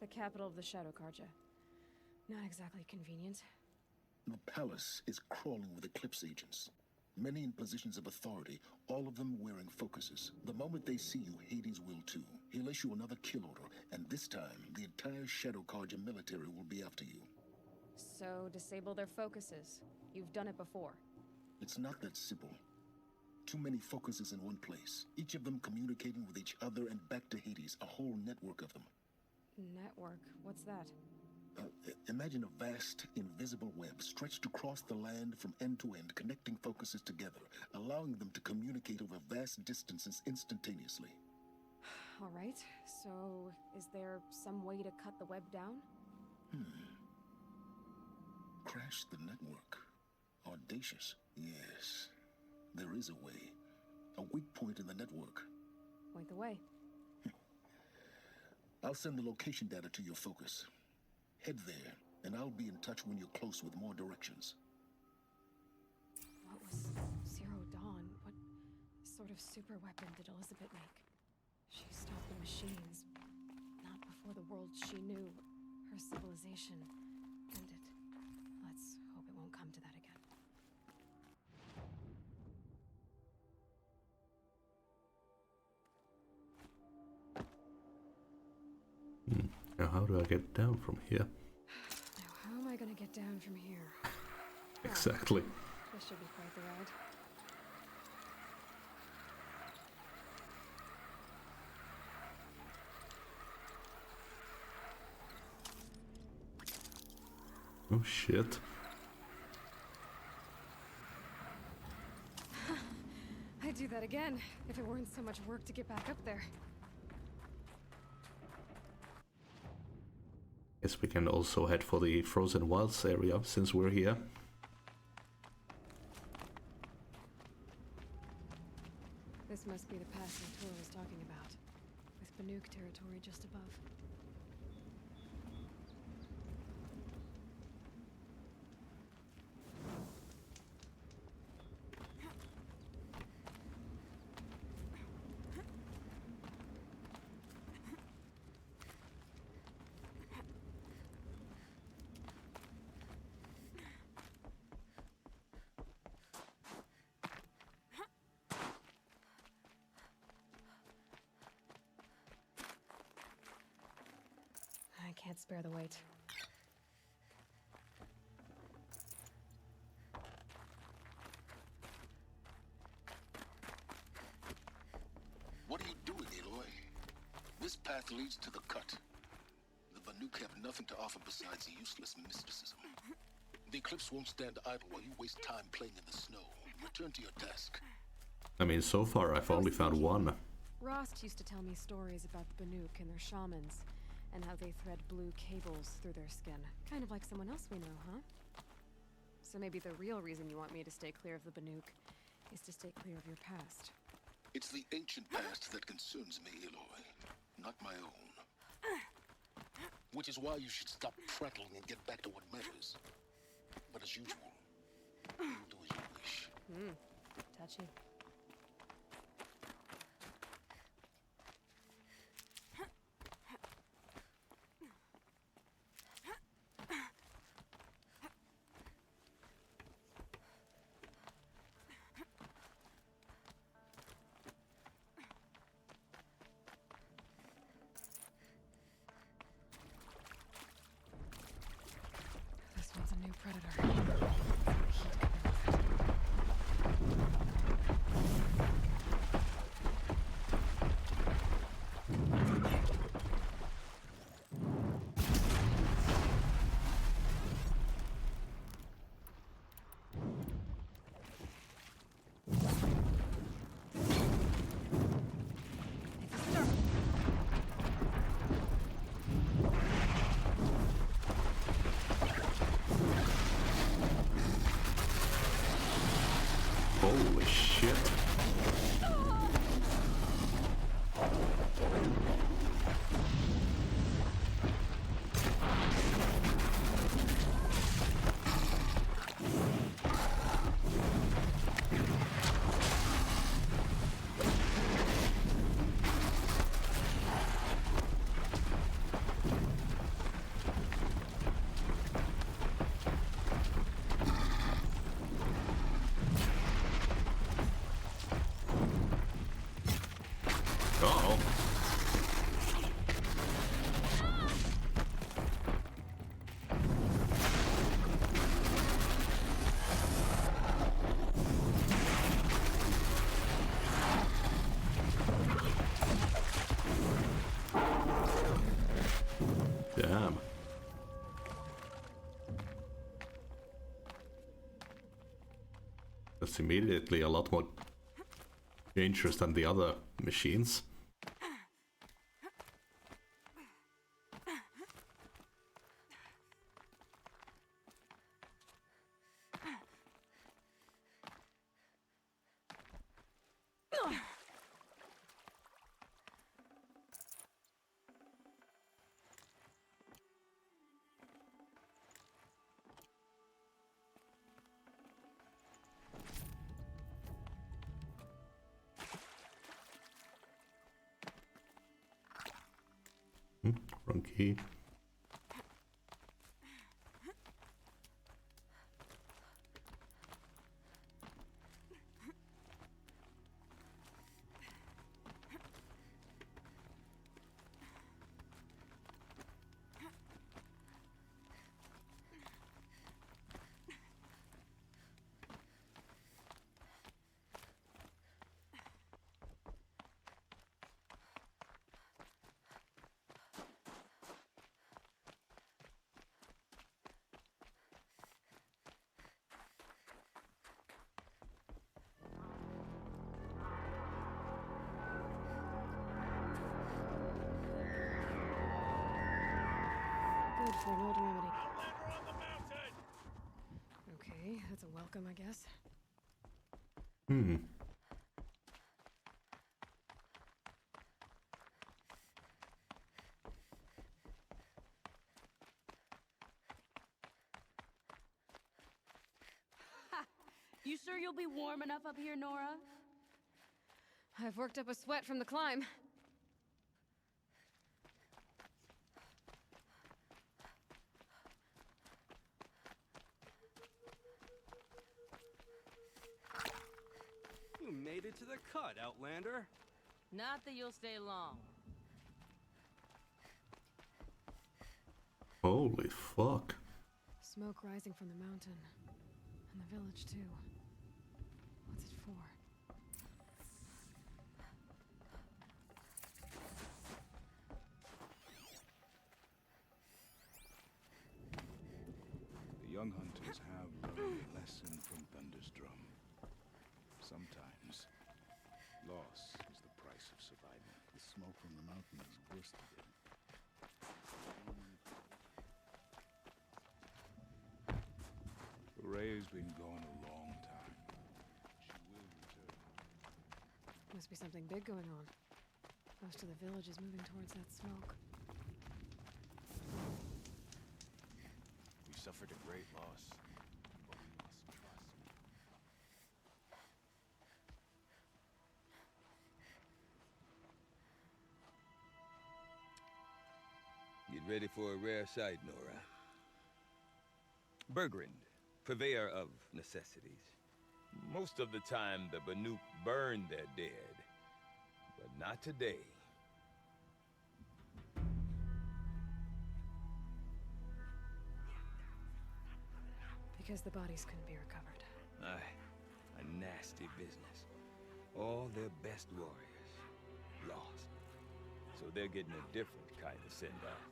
The capital of the Shadow Carja. Not exactly convenient. The palace is crawling with Eclipse agents. Many in positions of authority, all of them wearing focuses. The moment they see you, Hades will too. He'll issue another kill order, and this time, the entire Shadow Carja military will be after you. So, disable their focuses. You've done it before. It's not that simple. Too many focuses in one place, each of them communicating with each other and back to Hades, a whole network of them. Network? What's that? Imagine a vast, invisible web stretched across the land from end to end, connecting focuses together, allowing them to communicate over vast distances instantaneously. All right, so is there some way to cut the web down? Crash the network. Audacious. Yes, there is a way. A weak point in the network. Point the way. I'll send the location data to your focus. Head there, and I'll be in touch when you're close with more directions. What was Zero Dawn? What sort of super weapon did Elizabeth make? She stopped the machines. Not before the world she knew, her civilization, ended. Let's hope it won't come to that again. Now how do I get down from here? Now how am I gonna get down from here? Exactly. This should be quite the ride. Oh shit. I I'd do that again, if it weren't so much work to get back up there. Guess we can also head for the Frozen Wilds area, since we're here. This must be the pass Tor was talking about, with Banuk territory just above. I can't spare the weight. What are you doing, Aloy? This path leads to the cut. The Banuk have nothing to offer besides useless mysticism. The Eclipse won't stand idle while you waste time playing in the snow. Return to your task. I mean, so far I've only found one. Rost used to tell me stories about the Banuk and their shamans, and how they thread blue cables through their skin. Kind of like someone else we know, huh? So maybe the real reason you want me to stay clear of the Banuk is to stay clear of your past. It's the ancient past that concerns me, Aloy, not my own. Which is why you should stop prattling and get back to what matters. But as usual, you'll do as you wish. Touchy. This one's a new predator. Holy shit. Uh-oh. Damn. That's immediately a lot more dangerous than the other machines. Wrong key. welcome, I guess. Hmm. You sure you'll be warm enough up here, Nora? I've worked up a sweat from the climb. You made it to the cut, Outlander. Not that you'll stay long. Holy fuck. Smoke rising from the mountain. And the village, too. What's it for? The young hunters have learned a lesson from Thunderstrom. Sometimes, loss is the price of survival. The smoke from the mountain is worse today. Rhea's been gone a long time. She will return. Must be something big going on. Most of the village is moving towards that smoke. We suffered a great loss, but we must trust. Get ready for a rare sight, Nora. Bergrand, purveyor of necessities. Most of the time, the Banuk burn their dead, but not today. Because the bodies couldn't be recovered. Aye, a nasty business. All their best warriors lost. So they're getting a different kind of send-off.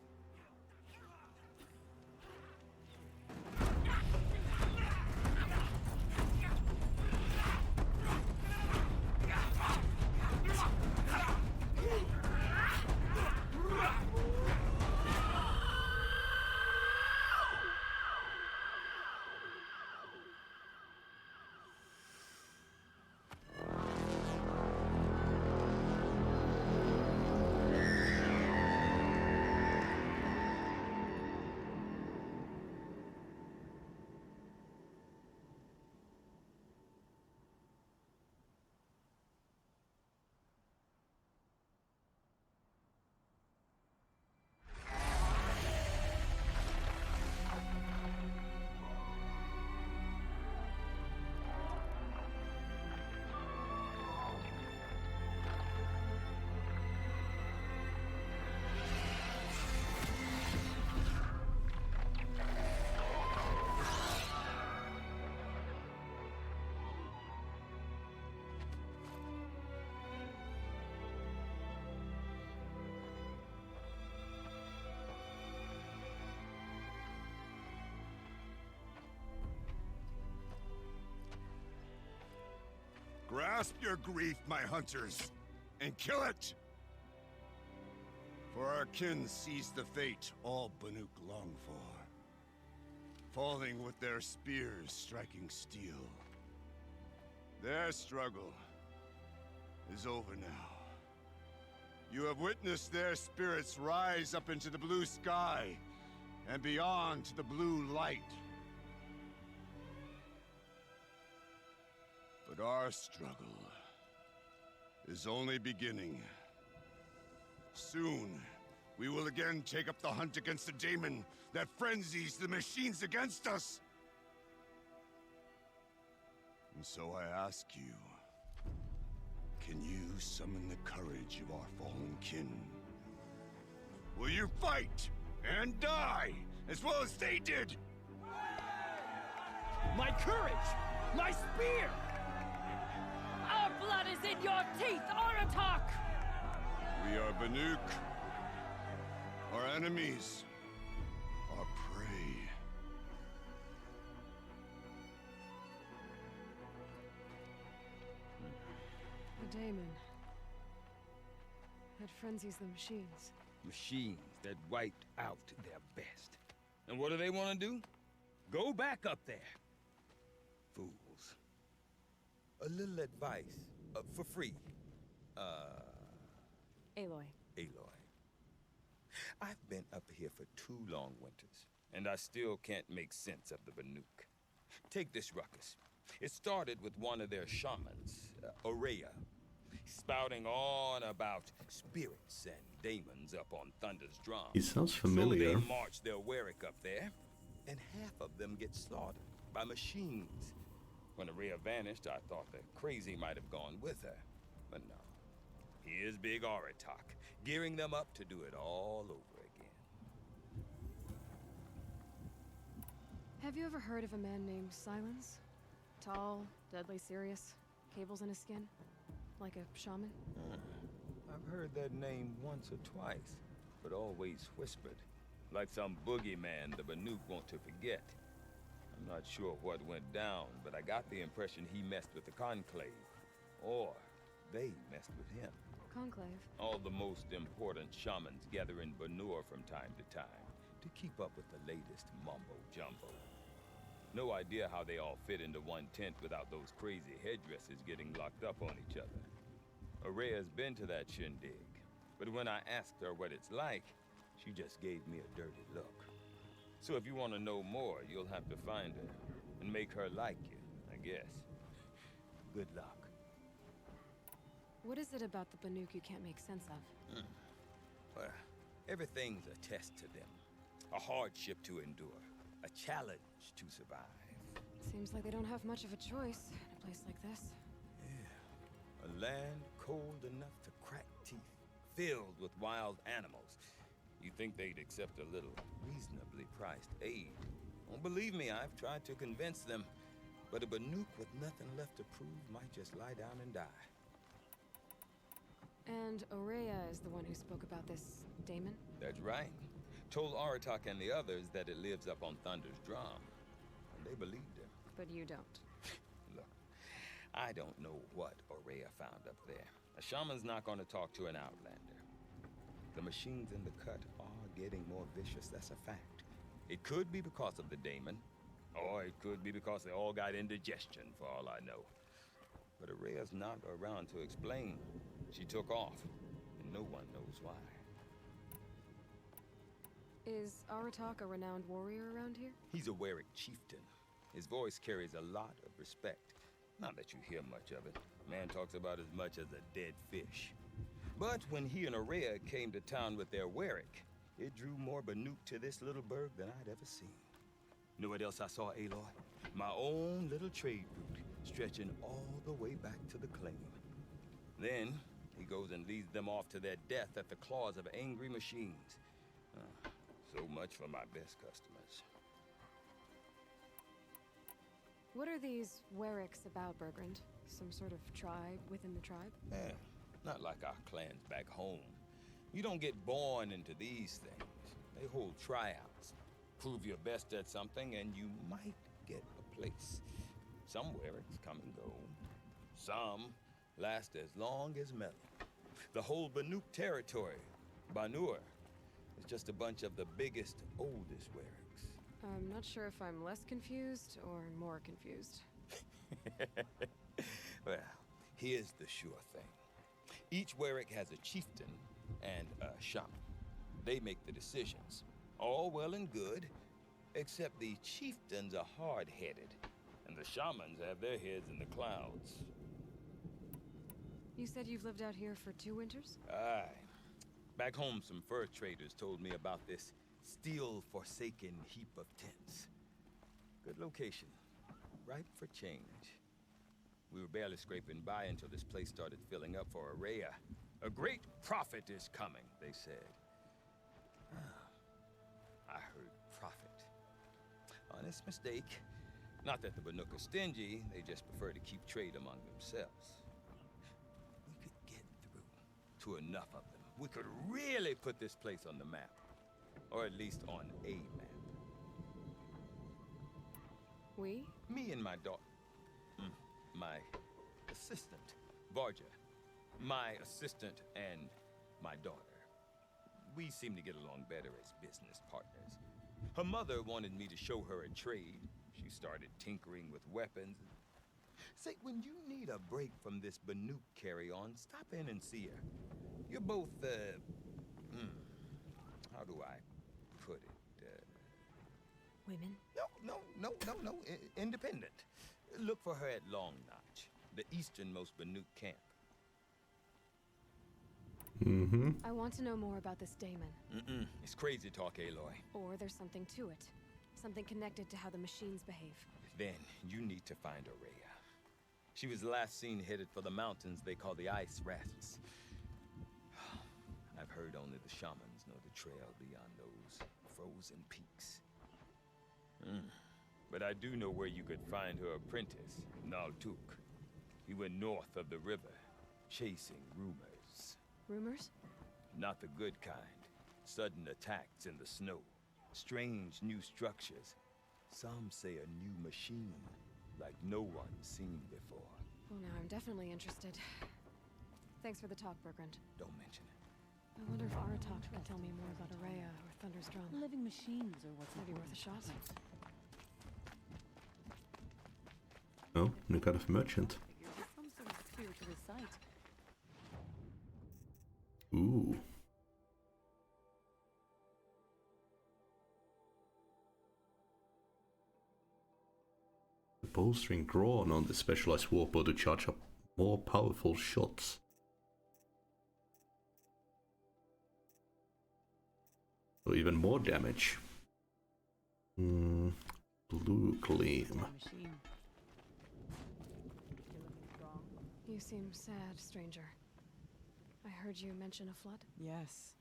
Grasp your grief, my hunters, and kill it! For our kin sees the fate all Banuk long for. Falling with their spears striking steel. Their struggle is over now. You have witnessed their spirits rise up into the blue sky and beyond to the blue light. But our struggle is only beginning. Soon, we will again take up the hunt against the daemon that frenzies the machines against us. And so I ask you, can you summon the courage of our fallen kin? Will you fight and die as well as they did? My courage! My spear! Our blood is in your teeth, Aratak! We are Banuk. Our enemies are prey. The daemon. That frenzies the machines. Machines that wiped out their best. And what do they want to do? Go back up there. Fools. A little advice, for free. Aloy. Aloy. I've been up here for 2 long winters, and I still can't make sense of the Banuk. Take this ruckus. It started with one of their shamans, Aurea, spouting on about spirits and demons up on Thunder's drum. He sounds familiar. So they march their Warwick up there, and half of them get slaughtered by machines. When Aurea vanished, I thought the crazy might have gone with her, but no. Here's Big Aratak, gearing them up to do it all over again. Have you ever heard of a man named Silence? Tall, deadly serious, cables in his skin, like a shaman? I've heard that name once or twice, but always whispered, like some boogeyman the Banuk want to forget. I'm not sure what went down, but I got the impression he messed with the Conclave, or they messed with him. Conclave? All the most important shamans gather in Banur from time to time to keep up with the latest mumbo-jumbo. No idea how they all fit into one tent without those crazy headdresses getting locked up on each other. Aurea's been to that shindig, but when I asked her what it's like, she just gave me a dirty look. So if you want to know more, you'll have to find her and make her like you, I guess. Good luck. What is it about the Banuk you can't make sense of? Well, everything's a test to them. A hardship to endure. A challenge to survive. Seems like they don't have much of a choice in a place like this. Yeah. A land cold enough to crack teeth, filled with wild animals. You'd think they'd accept a little reasonably priced aid. Don't believe me, I've tried to convince them. But a Banuk with nothing left to prove might just lie down and die. And Aurea is the one who spoke about this daemon? That's right. Told Aratak and the others that it lives up on Thunder's drum. And they believed him. But you don't. Look, I don't know what Aurea found up there. A shaman's not going to talk to an outlander. The machines in the cut are getting more vicious, that's a fact. It could be because of the daemon, or it could be because they all got indigestion, for all I know. But Aurea's not around to explain. She took off, and no one knows why. Is Aratak a renowned warrior around here? He's a Warwick chieftain. His voice carries a lot of respect. Not that you hear much of it. Man talks about as much as a dead fish. But when he and Aurea came to town with their Warwick, it drew more Banuk to this little burg than I'd ever seen. You know what else I saw, Aloy? My own little trade route, stretching all the way back to the claim. Then, he goes and leads them off to their death at the claws of angry machines. So much for my best customers. What are these Warwicks about, Bergrand? Some sort of tribe within the tribe? Eh, not like our clans back home. You don't get born into these things. They hold tryouts. Prove your best at something and you might get a place. Some Warwicks come and go. Some last as long as Melon. The whole Banuk territory, Banur, is just a bunch of the biggest, oldest Warwicks. I'm not sure if I'm less confused or more confused. Well, here's the sure thing. Each Warwick has a chieftain and a shaman. They make the decisions. All well and good, except the chieftains are hard-headed, and the shamans have their heads in the clouds. You said you've lived out here for 2 winters? Aye. Back home, some fur traders told me about this still-forsaken heap of tents. Good location. Ripe for change. We were barely scraping by until this place started filling up for Aurea. A great prophet is coming, they said. I heard prophet. Honest mistake. Not that the Banuk are stingy, they just prefer to keep trade among themselves. We could get through to enough of them. We could really put this place on the map. Or at least on a map. We? Me and my daughter. My assistant, Varja. My assistant and my daughter. We seem to get along better as business partners. Her mother wanted me to show her a trade. She started tinkering with weapons. Say, when you need a break from this Banuk carry-on, stop in and see her. You're both, how do I put it? Women? No. Independent. Look for her at Long Notch, the easternmost Banuk camp. I want to know more about this Damon. It's crazy talk, Aloy. Or there's something to it. Something connected to how the machines behave. Then you need to find Aurea. She was last seen headed for the mountains they call the Ice Rafts. I've heard only the shamans know the trail beyond those frozen peaks. But I do know where you could find her apprentice, Naltuk. He went north of the river, chasing rumors. Rumors? Not the good kind. Sudden attacks in the snow. Strange new structures. Some say a new machine, like no one's seen before. Well, now I'm definitely interested. Thanks for the talk, Bergrand. Don't mention it. I wonder if Aratak can tell me more about Aurea or Thunder's drum. Living machines are what's Maybe worth a shot. Oh, new kind of merchant. Some sort of spiritual site. Ooh. The bowstring drawn on the specialized warbow to charge up more powerful shots. So even more damage. Blue gleam. You seem sad, stranger. I heard you mention a flood? Yes.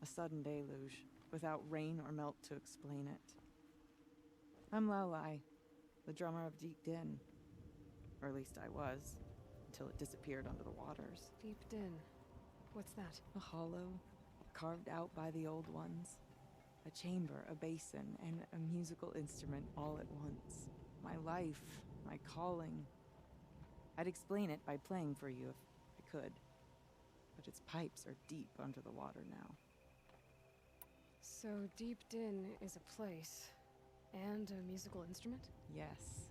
A sudden deluge, without rain or melt to explain it. I'm Laolai, the drummer of Deep Din. Or at least I was, until it disappeared under the waters. Deep Din. What's that? A hollow, carved out by the old ones. A chamber, a basin, and a musical instrument all at once. My life, my calling. I'd explain it by playing for you if I could. But its pipes are deep under the water now. So Deep Din is a place, and a musical instrument? Yes.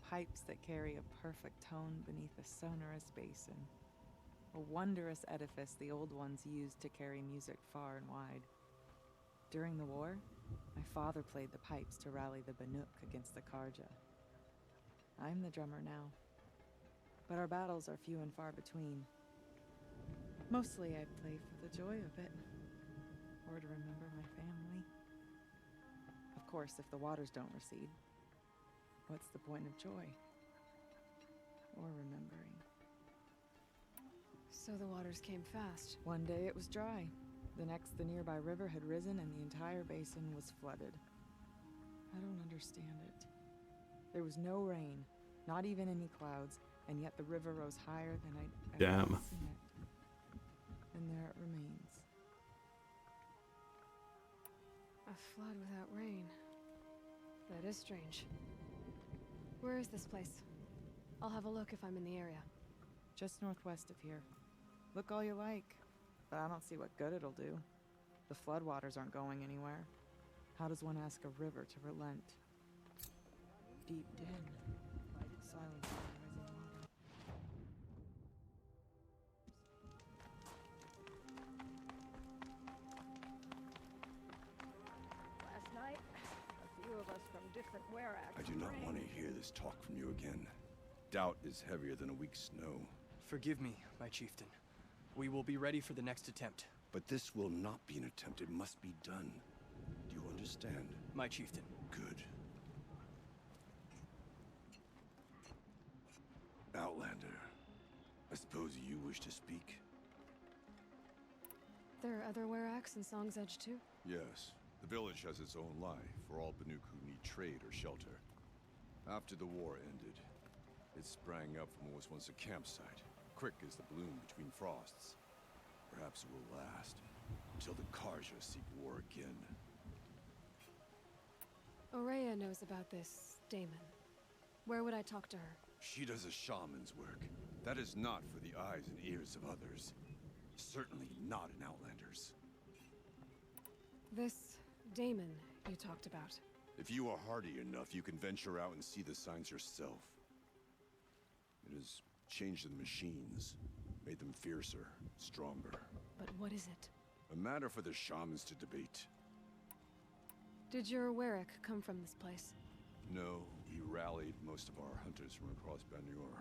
Pipes that carry a perfect tone beneath a sonorous basin. A wondrous edifice the old ones used to carry music far and wide. During the war, my father played the pipes to rally the Banuk against the Karja. I'm the drummer now. But our battles are few and far between. Mostly I play for the joy of it, or to remember my family. Of course, if the waters don't recede, what's the point of joy? Or remembering? So the waters came fast. One day it was dry. The next, the nearby river had risen and the entire basin was flooded. I don't understand it. There was no rain, not even any clouds, and yet the river rose higher than I'd ever seen it. And there it remains. A flood without rain. That is strange. Where is this place? I'll have a look if I'm in the area. Just northwest of here. Look all you like, but I don't see what good it'll do. The floodwaters aren't going anywhere. How does one ask a river to relent? Deep Din. Silence. Last night, a few of us from different Werax. I do not want to hear this talk from you again. Doubt is heavier than a week's snow. Forgive me, my chieftain. We will be ready for the next attempt. But this will not be an attempt. It must be done. Do you understand? My chieftain. Good. Outlander, I suppose you wish to speak? There are other Werax in Song's Edge too? Yes. The village has its own life for all Banuk who need trade or shelter. After the war ended, it sprang up from what was once a campsite, quick as the bloom between frosts. Perhaps it will last, until the Karja seek war again. Aurea knows about this Damon. Where would I talk to her? She does a shaman's work. That is not for the eyes and ears of others. Certainly not an Outlander's. This Damon you talked about. If you are hardy enough, you can venture out and see the signs yourself. has changed the machines, made them fiercer, stronger. But what is it? A matter for the shamans to debate. Did your Warwick come from this place? No, he rallied most of our hunters from across Banur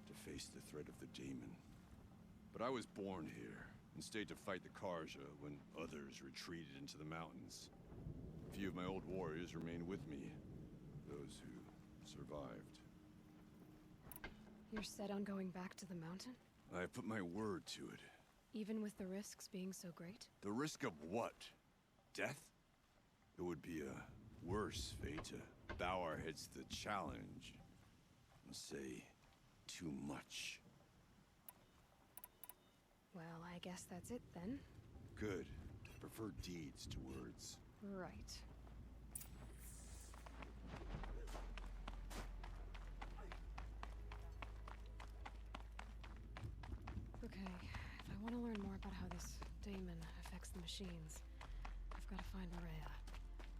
to face the threat of the demon. But I was born here and stayed to fight the Karja when others retreated into the mountains. A few of my old warriors remained with me, those who survived. You're set on going back to the mountain? I have put my word to it. Even with the risks being so great? The risk of what? Death? It would be a worse fate to bow our heads to the challenge and say too much. Well, I guess that's it then. Good. Prefer deeds to words. Right. Okay, if I want to learn more about how this daemon affects the machines, I've got to find Maria.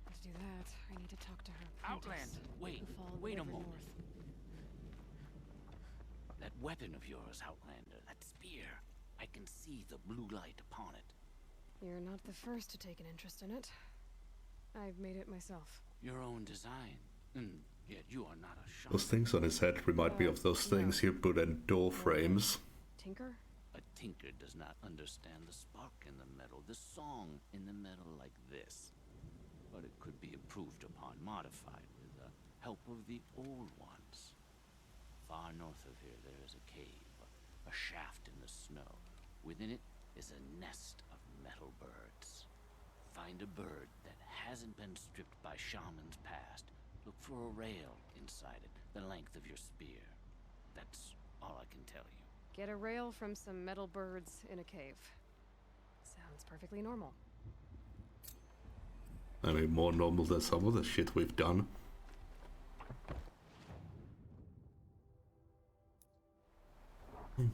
And to do that, I need to talk to her apprentice, Outlander, wait, who followed the wait a river moment. north. That weapon of yours, Outlander, that spear. I can see the blue light upon it. You're not the first to take an interest in it. I've made it myself. Your own design. And yet you are not a shaman. Those things on his head remind me of those things you put in door frames. Tinker? A tinker does not understand the spark in the metal, the song in the metal like this. But it could be improved upon, modified with the help of the old ones. Far north of here there is a cave, a shaft in the snow. Within it is a nest of metal birds. Find a bird that hasn't been stripped by shamans past. Look for a rail inside it, the length of your spear. That's all I can tell you. Get a rail from some metal birds in a cave. Sounds perfectly normal. I mean, more normal than some of the shit we've done.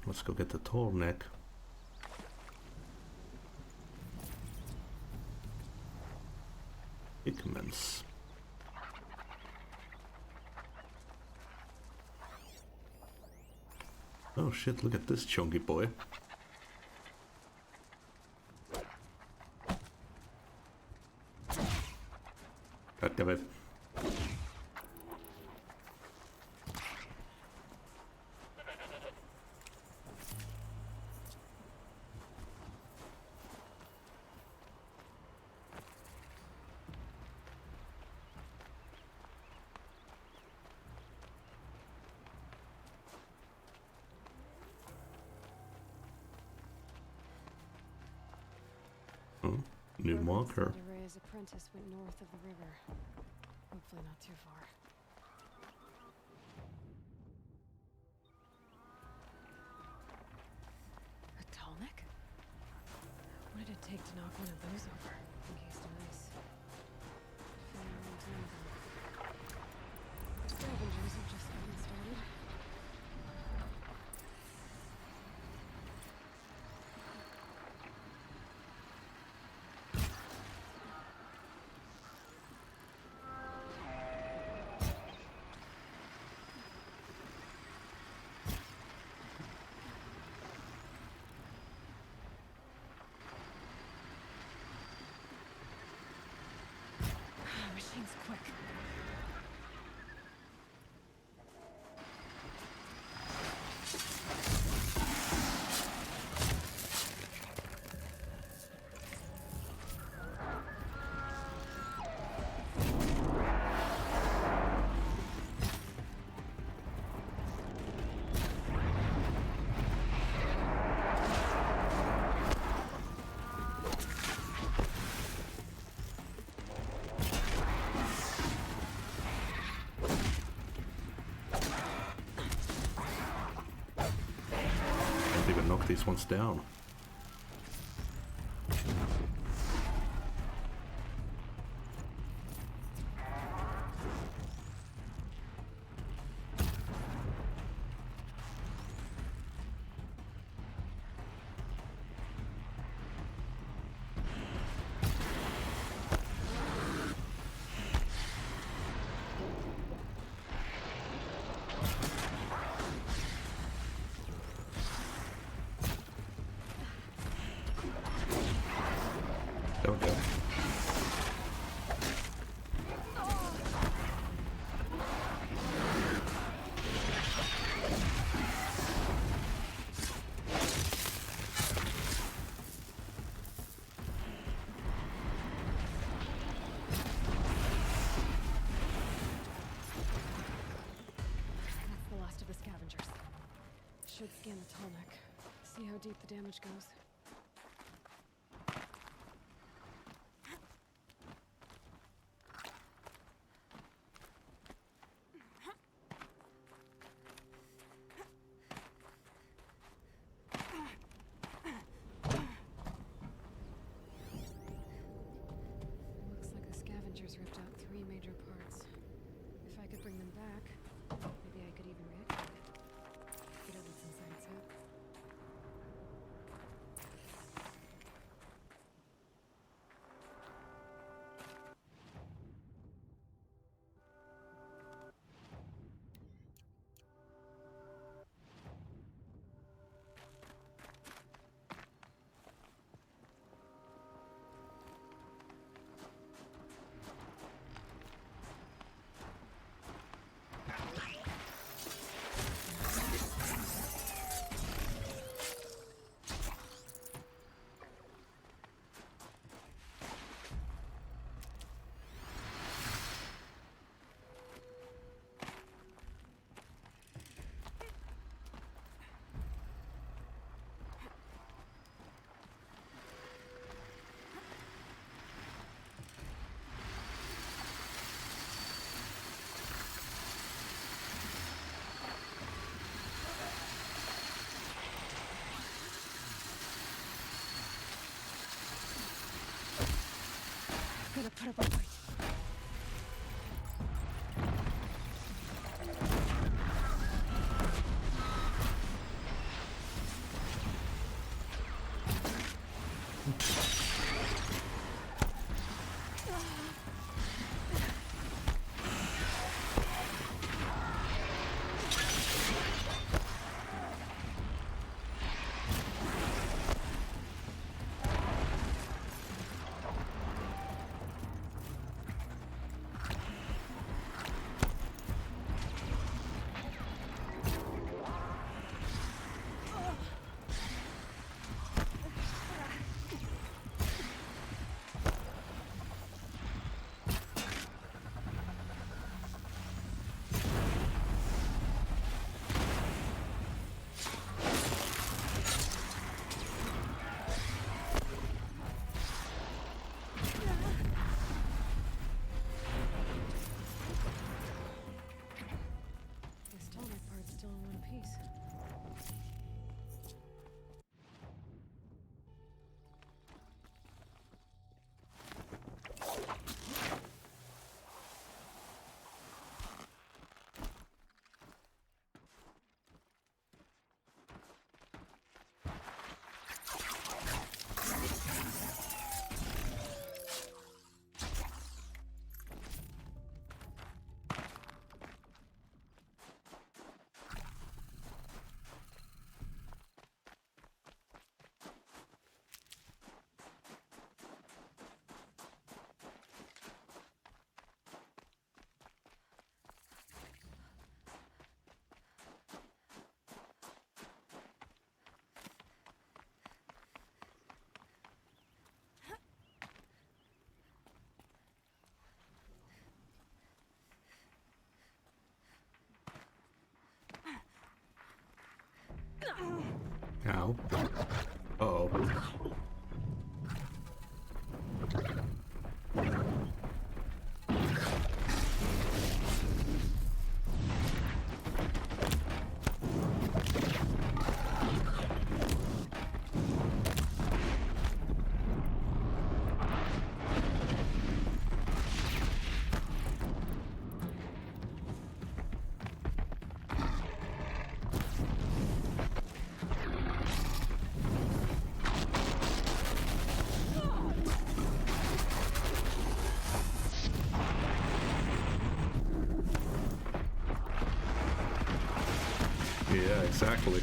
Let's go get the tall neck. Hickmans. Oh shit, look at this chunky boy. God damn it. New marker. Ray's apprentice went north of the river. Hopefully not too far. A tall neck? What did it take to knock one of those over? Encased in ice. Found a long time ago. Scavengers have just gotten started. Machine's quick. Knock these ones down. should scan the Tallneck. See how deep the damage goes. Looks like the scavengers ripped out 3 major parts. If I could bring them back, maybe I could even reactivate it. Get everything inside its head. Gotta put up a fight. Ow. Uh-oh. Yeah, exactly.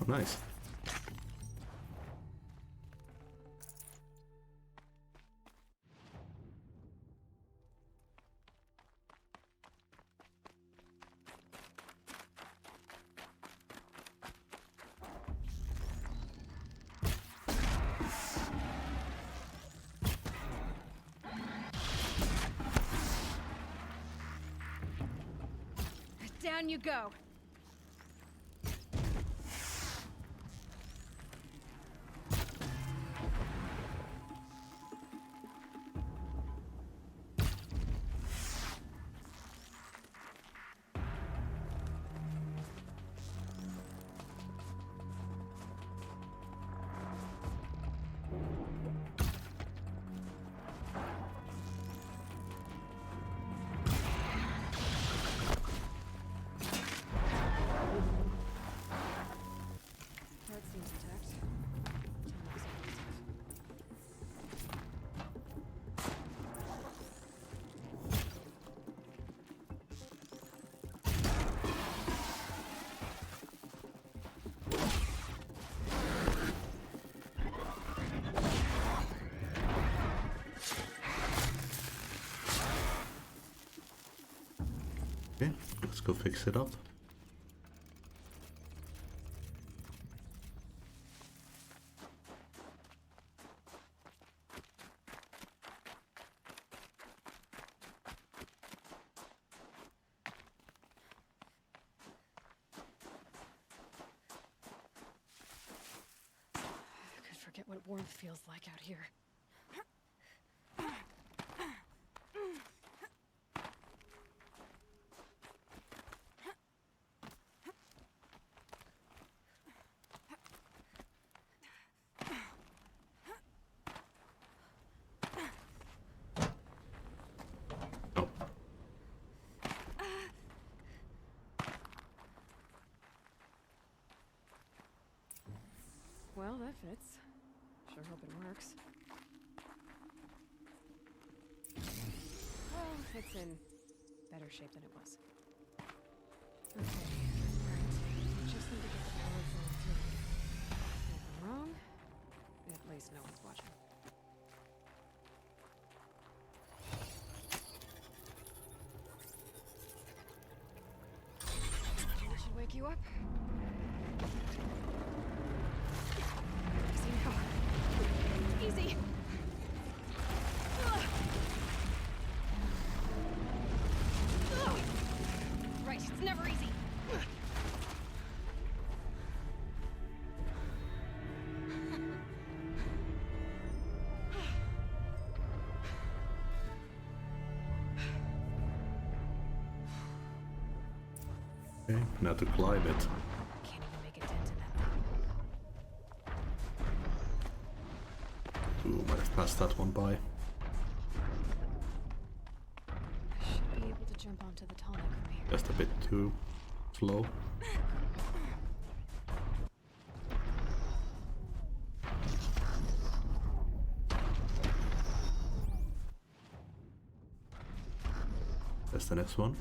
Oh, nice. Down you go. Okay, let's go fix it up. I could forget what warmth feels like out here. Well, that fits. Sure hope it works. Well, it's in better shape than it was. Okay, right. Just need to get the power flowing through. Nothing wrong. At least no one's watching. I should wake you up. Easy. Right, it's never easy. Okay, now to climb it. Can't even make a dent in that thing. Ooh, might have passed that one by. I should be able to jump onto the tall neck from here. Just a bit too slow. That's the next one.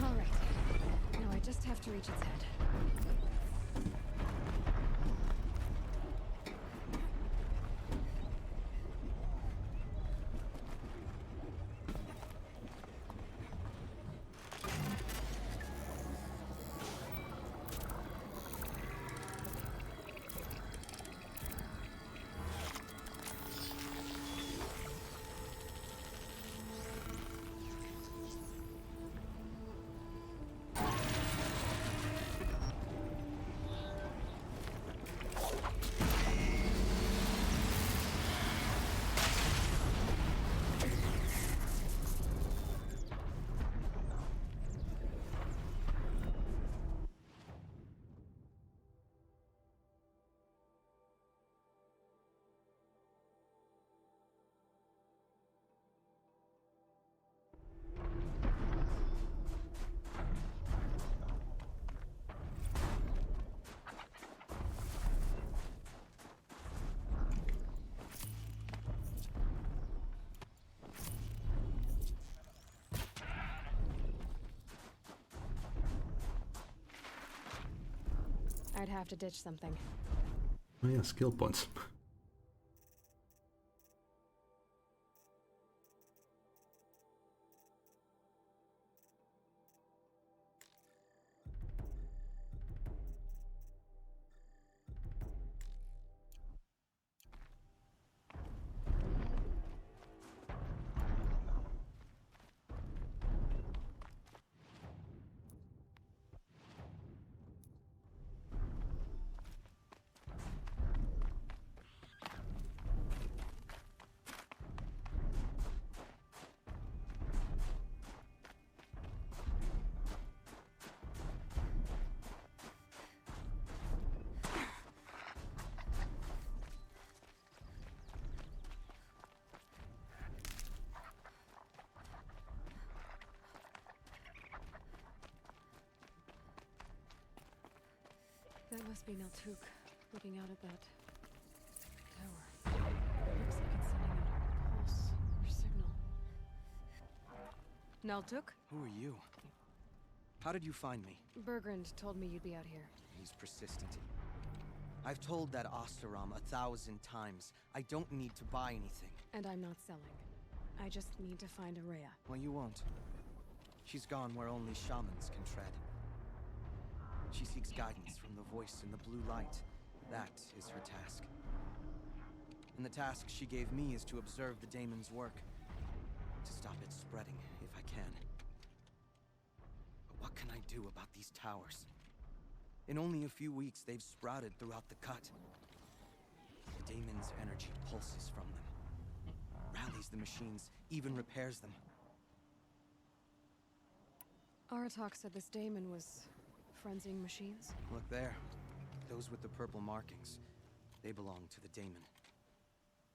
Alright. Now I just have to reach its head. I'd have to ditch something. Oh yeah, skill points. That must be Naltuk, looking out at that tower. Looks like it's sending out a pulse or signal. Naltuk? Who are you? How did you find me? Bergrand told me you'd be out here. He's persistent. I've told that Oseram 1,000 times. I don't need to buy anything. And I'm not selling. I just need to find Araya. Well, you won't. She's gone where only shamans can tread. She seeks guidance from the voice in the blue light. That is her task. And the task she gave me is to observe the daemon's work. To stop it spreading, if I can. But what can I do about these towers? In only a few weeks, they've sprouted throughout the cut. The daemon's energy pulses from them. Rallies the machines, even repairs them. Aratak said this daemon was frenzying machines? Look there. Those with the purple markings. They belong to the daemon.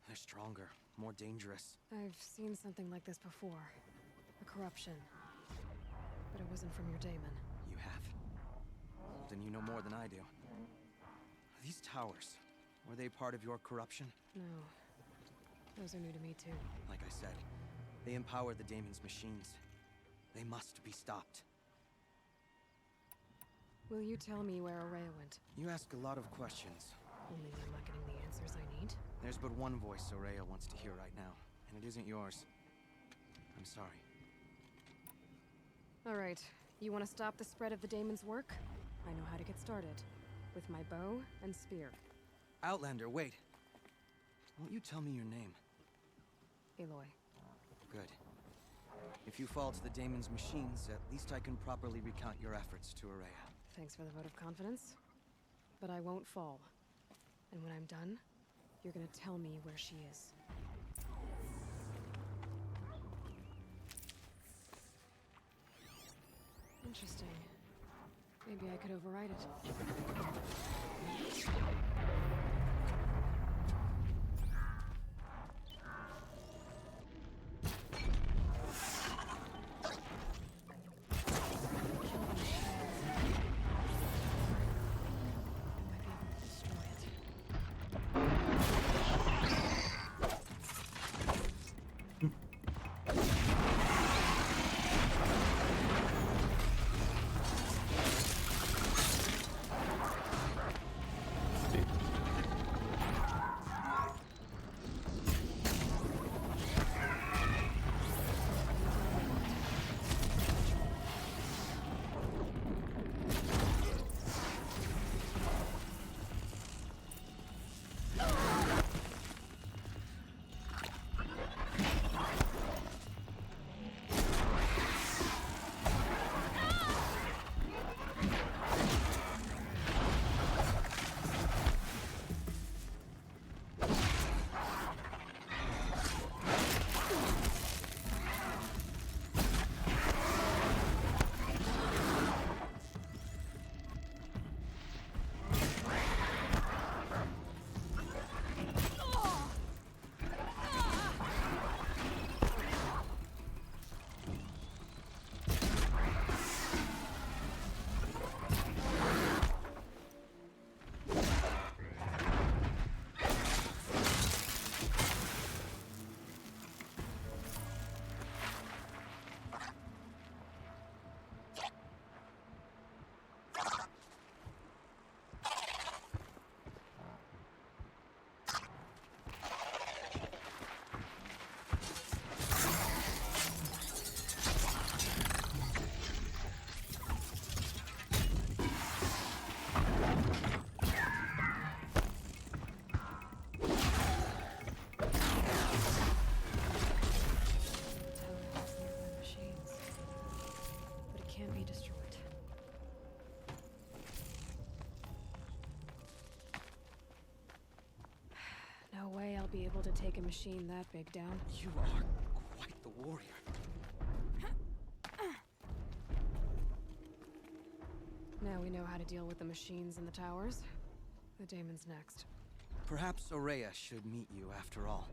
They're stronger, more dangerous. I've seen something like this before. A corruption. But it wasn't from your daemon. You have? Well, then you know more than I do. These towers, were they part of your corruption? No. Those are new to me too. Like I said, they empower the daemon's machines. They must be stopped. Will you tell me where Araya went? You ask a lot of questions. Only I'm not getting the answers I need. There's but one voice Araya wants to hear right now, and it isn't yours. I'm sorry. Alright, you want to stop the spread of the daemon's work? I know how to get started. With my bow and spear. Outlander, wait. Won't you tell me your name? Aloy. Good. If you fall to the daemon's machines, at least I can properly recount your efforts to Araya. Thanks for the vote of confidence. But I won't fall. And when I'm done, you're gonna tell me where she is. Interesting. Maybe I could override it. able to take a machine that big down. You are quite the warrior. Now we know how to deal with the machines in the towers. The Daemon's next. Perhaps Aurea should meet you after all.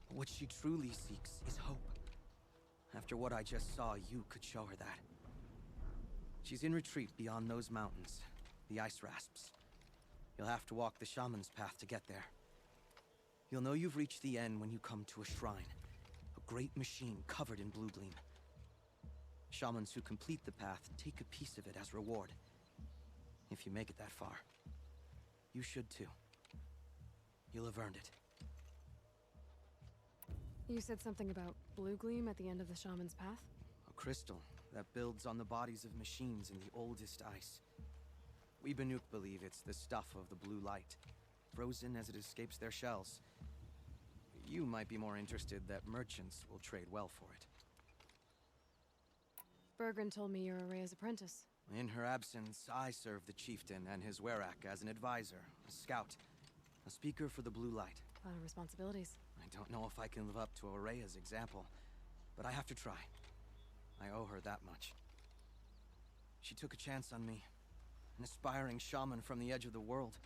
What she truly seeks is hope. After what I just saw, you could show her that. She's in retreat beyond those mountains, the ice rasps. You'll have to walk the shaman's path to get there. You'll know you've reached the end when you come to a shrine. A great machine covered in blue gleam. Shamans who complete the path take a piece of it as reward. If you make it that far, you should too. You'll have earned it. You said something about blue gleam at the end of the shaman's path? A crystal that builds on the bodies of machines in the oldest ice. We Banuk believe it's the stuff of the blue light, frozen as it escapes their shells. You might be more interested that merchants will trade well for it. Bergren told me you're Aurea's apprentice. In her absence, I serve the chieftain and his werak as an advisor, a scout, a speaker for the blue light. A lot of responsibilities. I don't know if I can live up to Aurea's example, but I have to try. I owe her that much. She took a chance on me. An aspiring shaman from the edge of the world.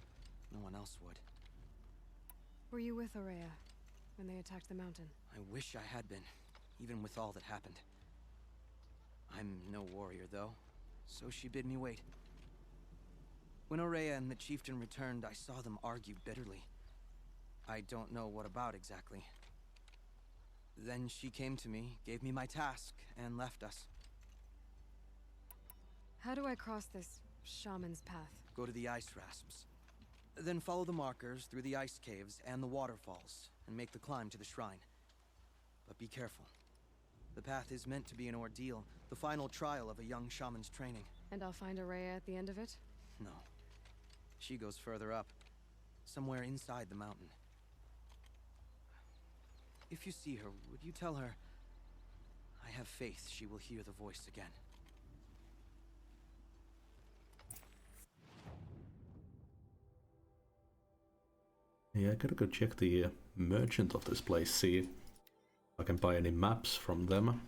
No one else would. Were you with Aurea when they attacked the mountain? I wish I had been, even with all that happened. I'm no warrior, though, so she bid me wait. When Aurea and the chieftain returned, I saw them argue bitterly. I don't know what about exactly. Then she came to me, gave me my task, and left us. How do I cross this shaman's path? Go to the ice rasps. Then follow the markers through the ice caves and the waterfalls, and make the climb to the shrine. But be careful. The path is meant to be an ordeal, the final trial of a young shaman's training. And I'll find Aurea at the end of it? No. She goes further up, somewhere inside the mountain. If you see her, would you tell her, I have faith she will hear the voice again. Yeah, I gotta go check the merchant of this place, see if I can buy any maps from them.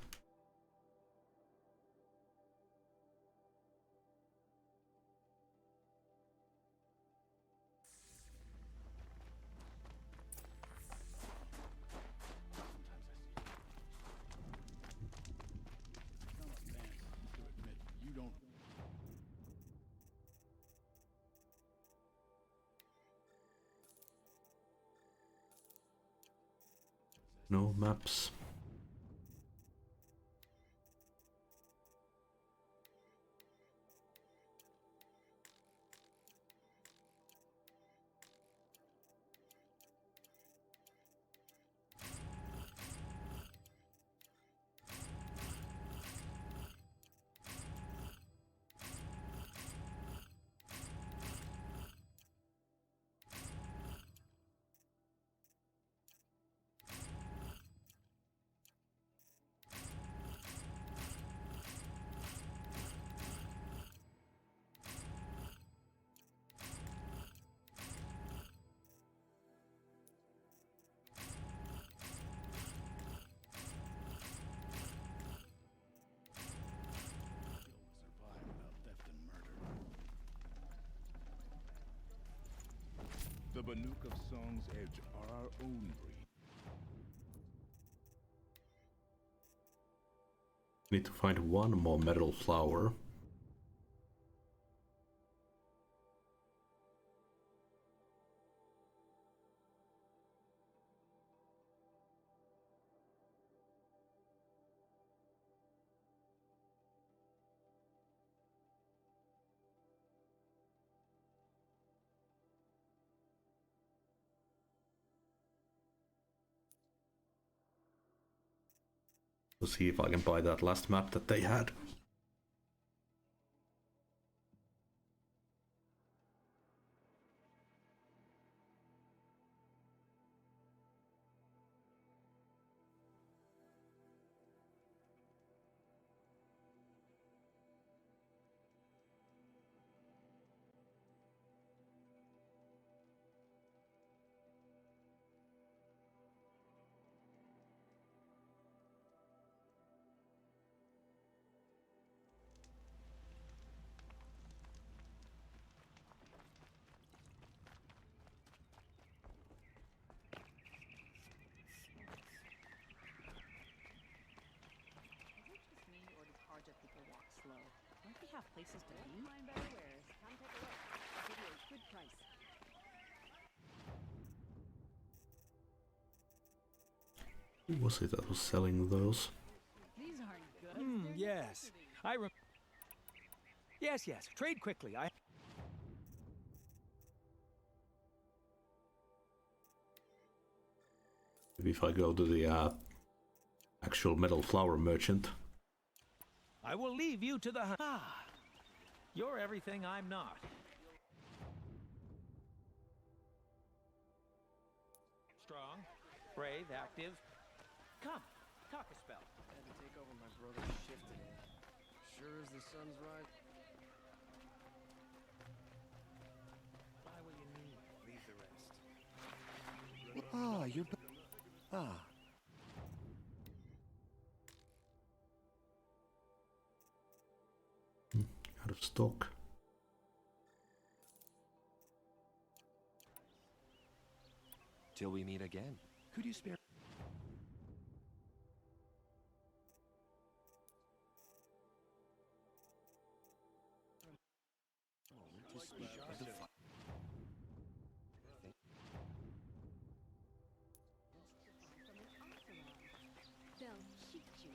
No maps. The Banuk of Song's Edge are our own breed. Need to find one more metal flower. To see if I can buy that last map that they had. have places to be. Find better wares. Come take a look. I'll give you a good price. Who was it that was selling those? These aren't good. Yes. Yes. Trade quickly. Maybe if I go to the actual metal flower merchant. I will leave you to the... You're everything I'm not. Strong, brave, active. Come, talk a spell. Had to take over my brother's shift today. Sure as the sun's right. Buy what you need. Leave the rest. Ah, you're... Ah. Out of stock. Till we meet again. Could you spare... They'll cheat you.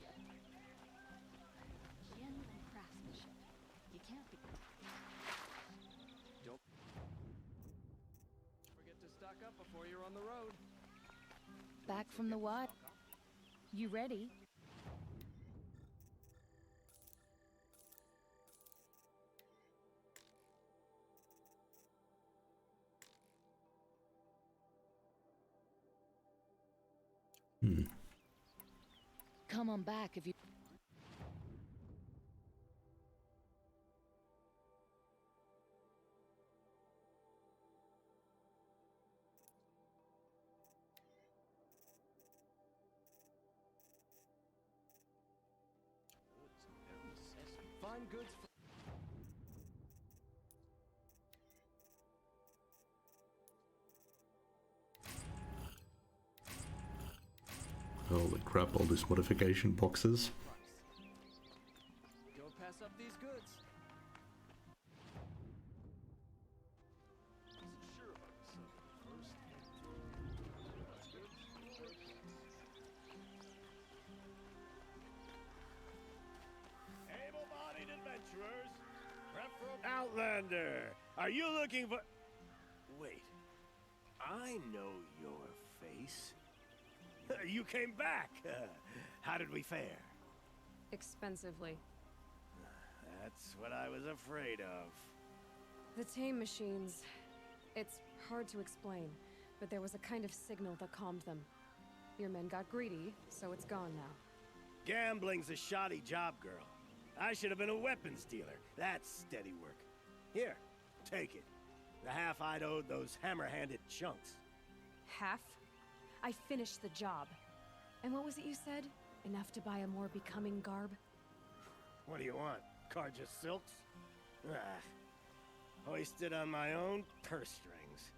Genuine craftsmanship. You can't be... Don't forget to stock up before you're on the road. Back from the what? You ready? Come on back if you... Find goods for... Holy crap, all these modification boxes. Don't pass up these goods. Able-bodied adventurers, Outlander, are you looking for... Wait, I know your face. You came back. How did we fare? Expensively. That's what I was afraid of. The tame machines. It's hard to explain, but there was a kind of signal that calmed them. Your men got greedy, so it's gone now. Gambling's a shoddy job, girl. I should have been a weapons dealer. That's steady work. Here, take it. The half I'd owed those hammer-handed chunks. Half? I finished the job. And what was it you said? Enough to buy a more becoming garb? What do you want? Carja silks? Ah, hoisted on my own purse strings.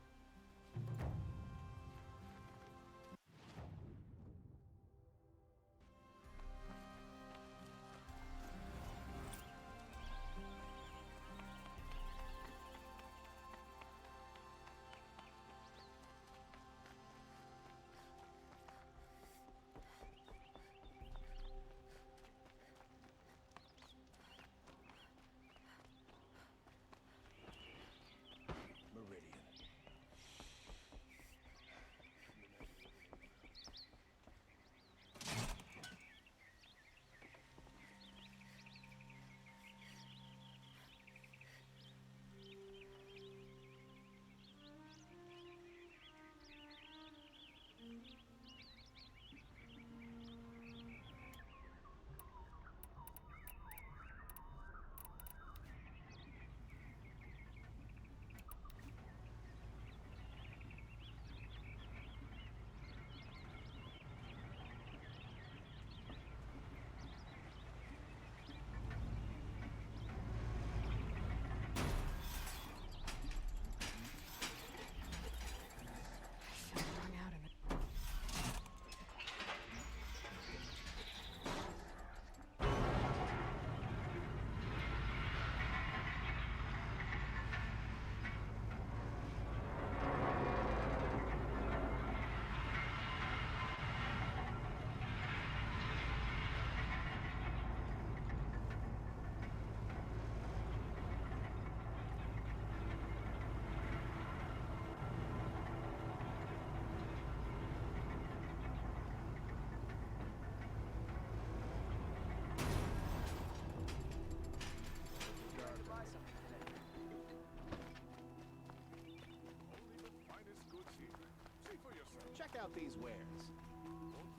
wares.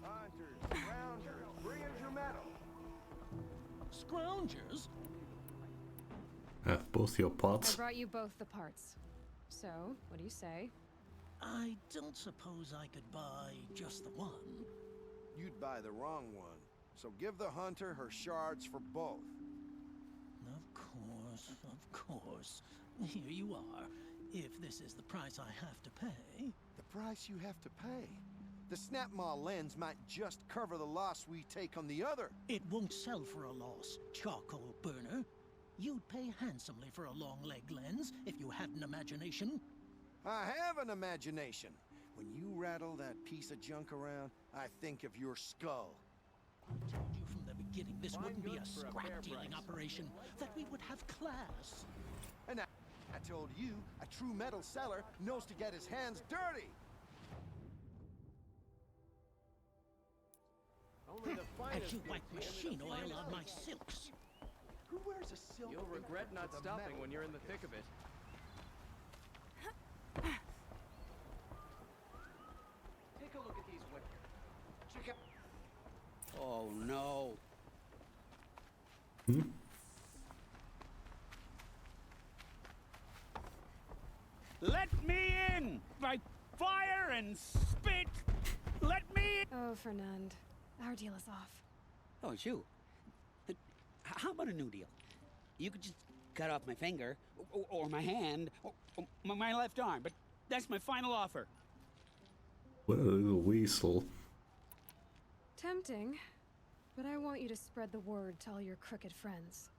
Hunters, rounders, bring us your metal. Scroungers? Have both your I pots. brought you both the parts. So, what do you say? I don't suppose I could buy just the one. You'd buy the wrong one. So give the hunter her shards for both. Of course. Here you are. If this is the price I have to pay. The price you have to pay? The Snapmaw lens might just cover the loss we take on the other. It won't sell for a loss, charcoal burner. You'd pay handsomely for a long leg lens if you had an imagination. I have an imagination. When you rattle that piece of junk around, I think of your skull. I told you from the beginning this wouldn't be a scrap-dealing operation, that we would have class. And I told you, a true metal seller knows to get his hands dirty. Had you wiped machine oil on my silks? Who wears a silk? You'll regret not stopping when you're in the thick of it. Take a look at these wares. Check out. Oh no. Let me in! By fire and spit! Let me in! Oh, Fernand. Our deal is off. Oh, it's you. How about a new deal? You could just cut off my finger, or my hand, or my left arm, but that's my final offer. What a little weasel. Tempting, but I want you to spread the word to all your crooked friends.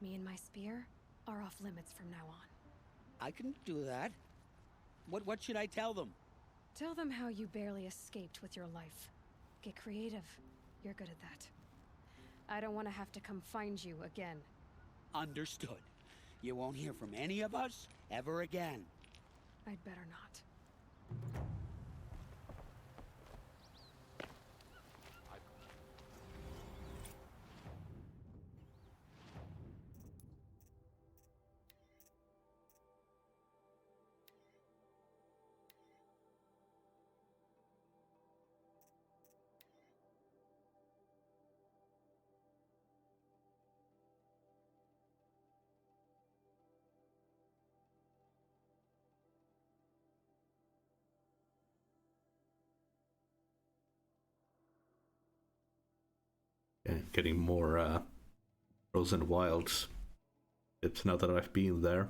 Me and my spear are off limits from now on. I can do that. What should I tell them? Tell them how you barely escaped with your life. Get creative. You're good at that. I don't want to have to come find you again. Understood. You won't hear from any of us ever again. I'd better not. Yeah, getting more Frozen Wilds tips now that I've been there.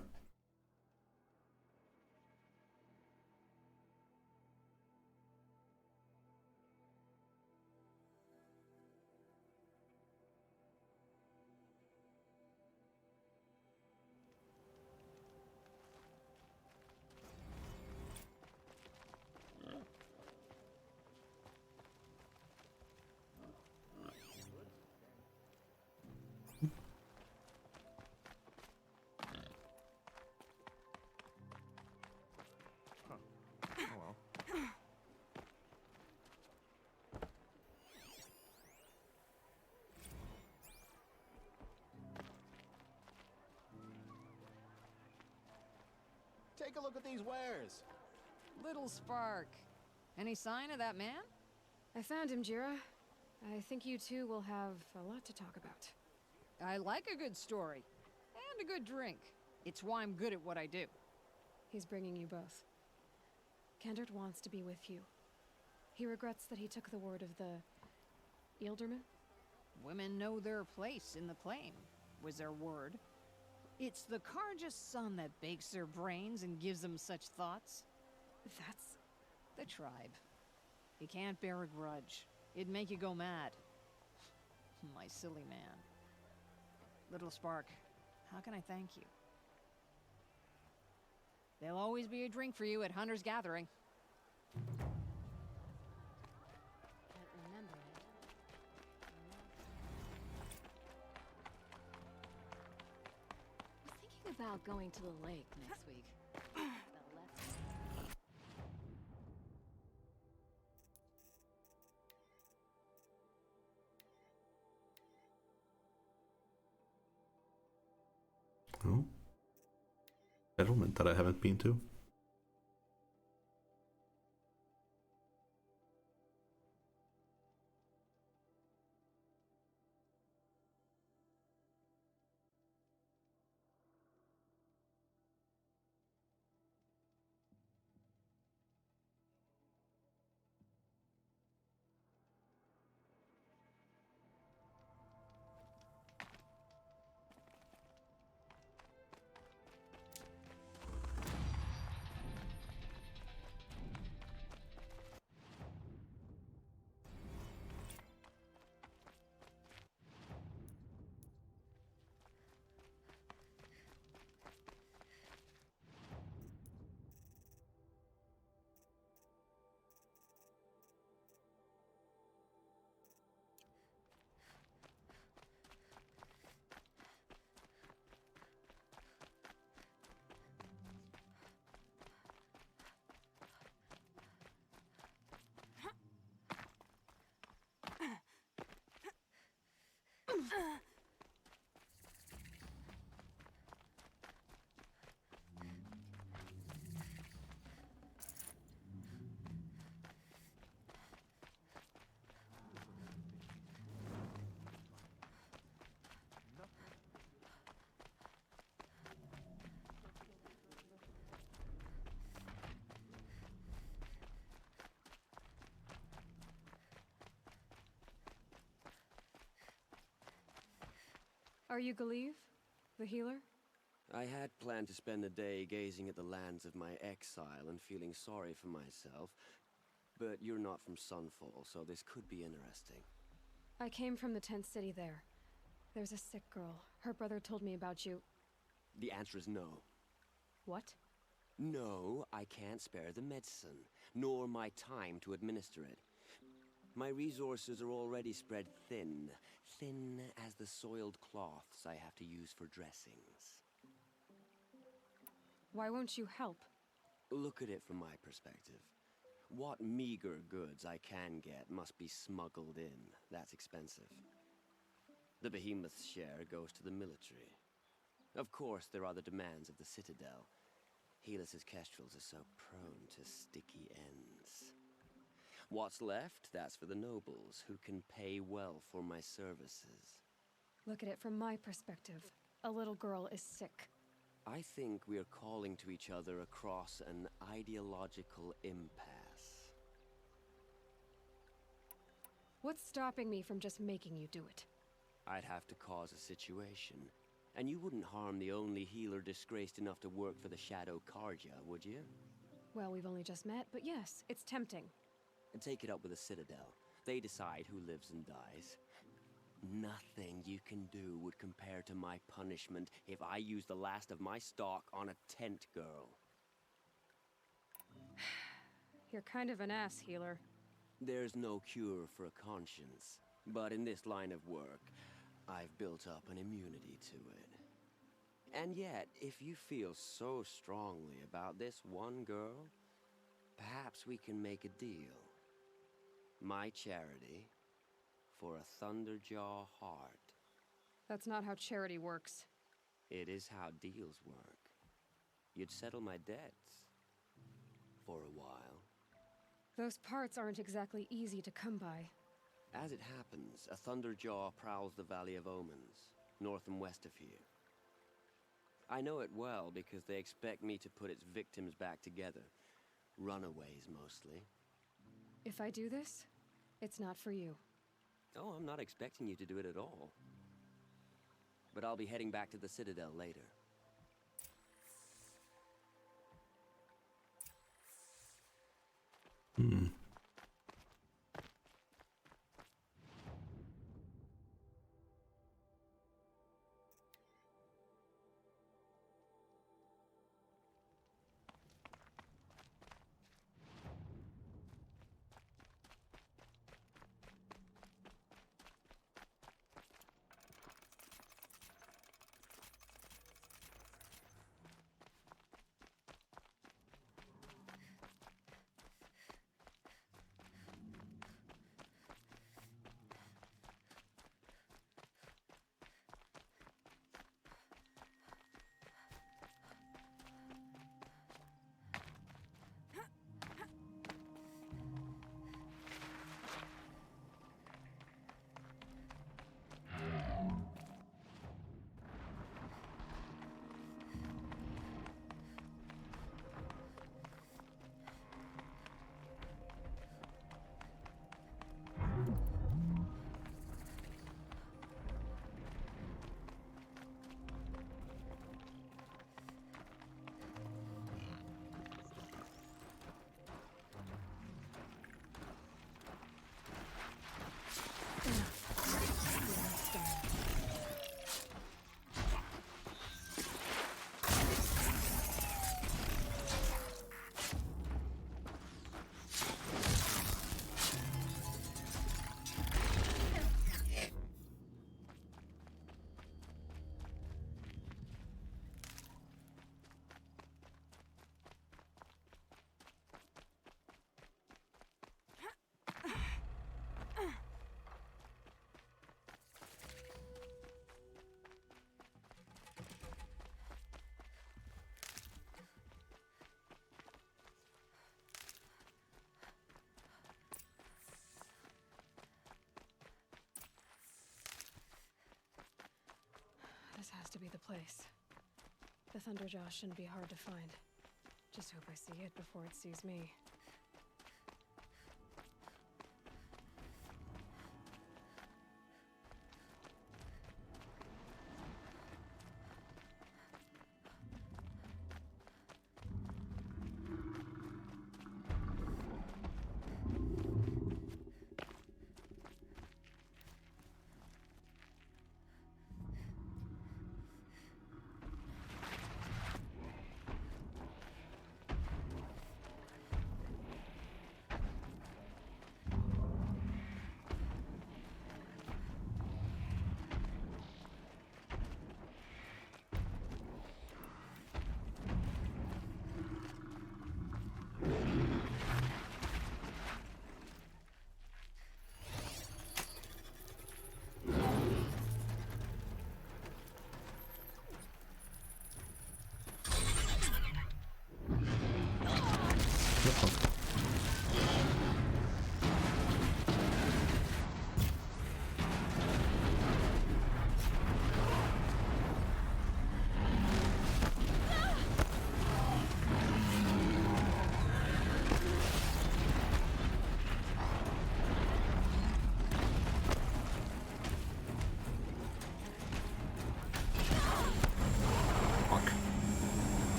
Take a look at these wares. Little Spark. Any sign of that man? I found him, Jira. I think you two will have a lot to talk about. I like a good story. And a good drink. It's why I'm good at what I do. He's bringing you both. Kendrick wants to be with you. He regrets that he took the word of the Ealdorman. Women know their place in the claim, was their word. It's the Carja's son that bakes their brains and gives them such thoughts. That's... the tribe. You can't bear a grudge. It'd make you go mad. My silly man. Little Spark, how can I thank you? There'll always be a drink for you at Hunter's Gathering. Can't remember it. I'm thinking about going to the lake next week. Oh. Settlement that I haven't been to. Are you Galeev, the healer? I had planned to spend the day gazing at the lands of my exile and feeling sorry for myself, but you're not from Sunfall, so this could be interesting. I came from the tent city there. There's a sick girl. Her brother told me about you. The answer is no. What? No, I can't spare the medicine, nor my time to administer it. My resources are already spread thin, thin as the soiled cloths I have to use for dressings. Why won't you help? Look at it from my perspective. What meager goods I can get must be smuggled in. That's expensive. The behemoth's share goes to the military. Of course, there are the demands of the Citadel. Helis's kestrels are so prone to sticky ends. What's left, that's for the nobles, who can pay well for my services. Look at it from my perspective. A little girl is sick. I think we are calling to each other across an ideological impasse. What's stopping me from just making you do it? I'd have to cause a situation. And you wouldn't harm the only healer disgraced enough to work for the Shadow Carja, would you? Well, we've only just met, but yes, it's tempting. And take it up with the Citadel. They decide who lives and dies. Nothing you can do would compare to my punishment if I use the last of my stock on a tent girl. You're kind of an ass, healer. There's no cure for a conscience, but in this line of work, I've built up an immunity to it. And yet, if you feel so strongly about this one girl, perhaps we can make a deal. My charity for a Thunderjaw heart. That's not how charity works. It is how deals work. You'd settle my debts. For a while. Those parts aren't exactly easy to come by. As it happens, a Thunderjaw prowls the Valley of Omens, north and west of here. I know it well because they expect me to put its victims back together. Runaways, mostly. If I do this, it's not for you. Oh, I'm not expecting you to do it at all. But I'll be heading back to the Citadel later. This has to be the place. The Thunderjaw shouldn't be hard to find. Just hope I see it before it sees me.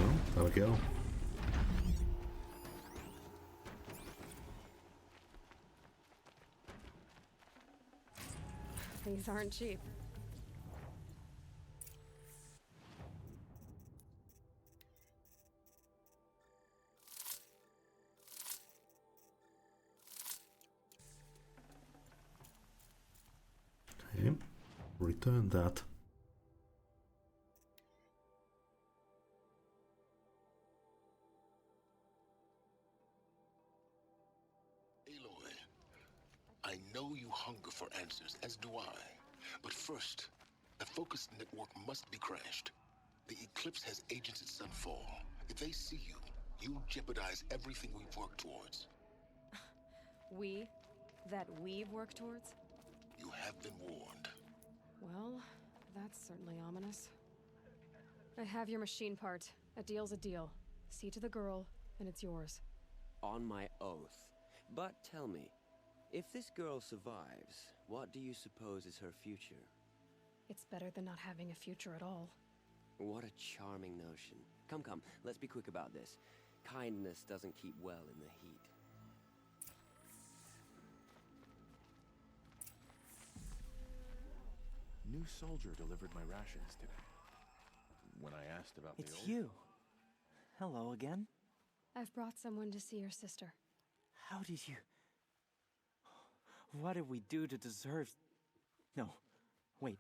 Well, there we go. These aren't cheap. Okay, return that. Aloy, I know you hunger for answers, as do I. But first, the Focus network must be crashed. The Eclipse has agents at Sunfall. If they see you, you'll jeopardize everything we've worked towards. We? That we've worked towards? You have been warned. Well, that's certainly ominous. I have your machine part. A deal's a deal. See to the girl, and it's yours. On my oath. But tell me, if this girl survives, what do you suppose is her future? It's better than not having a future at all. What a charming notion. Come, come, let's be quick about this. Kindness doesn't keep well in the heat. New soldier delivered my rations today. When I asked about the It's old... you. Hello again. I've brought someone to see your sister. How did you... What did we do to deserve... No, wait.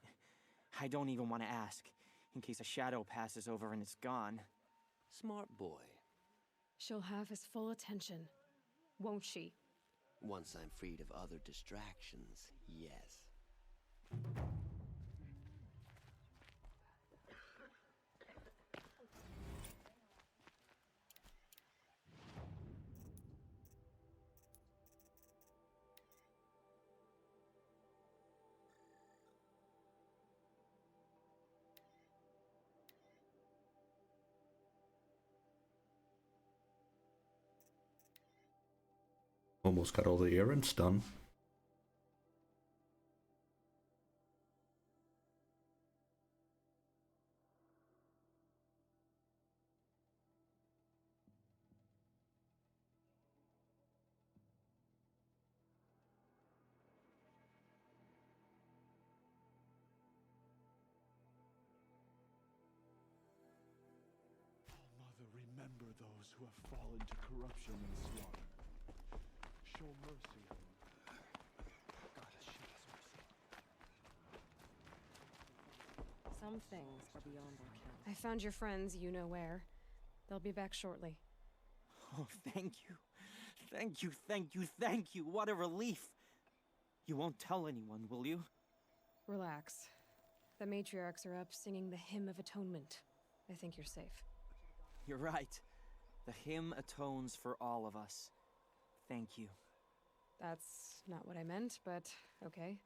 I don't even want to ask, in case a shadow passes over and it's gone. Smart boy. She'll have his full attention, won't she? Once I'm freed of other distractions, yes. Almost got all the errands done. Mother, remember those who have fallen to corruption and slaughter. Show mercy on them. Goddess, show us mercy. Some things are beyond our ken. I found your friends, you know where. They'll be back shortly. Oh, thank you. Thank you, thank you, thank you. What a relief. You won't tell anyone, will you? Relax. The matriarchs are up singing the Hymn of Atonement. I think you're safe. You're right. The hymn atones for all of us. Thank you. That's not what I meant, but okay.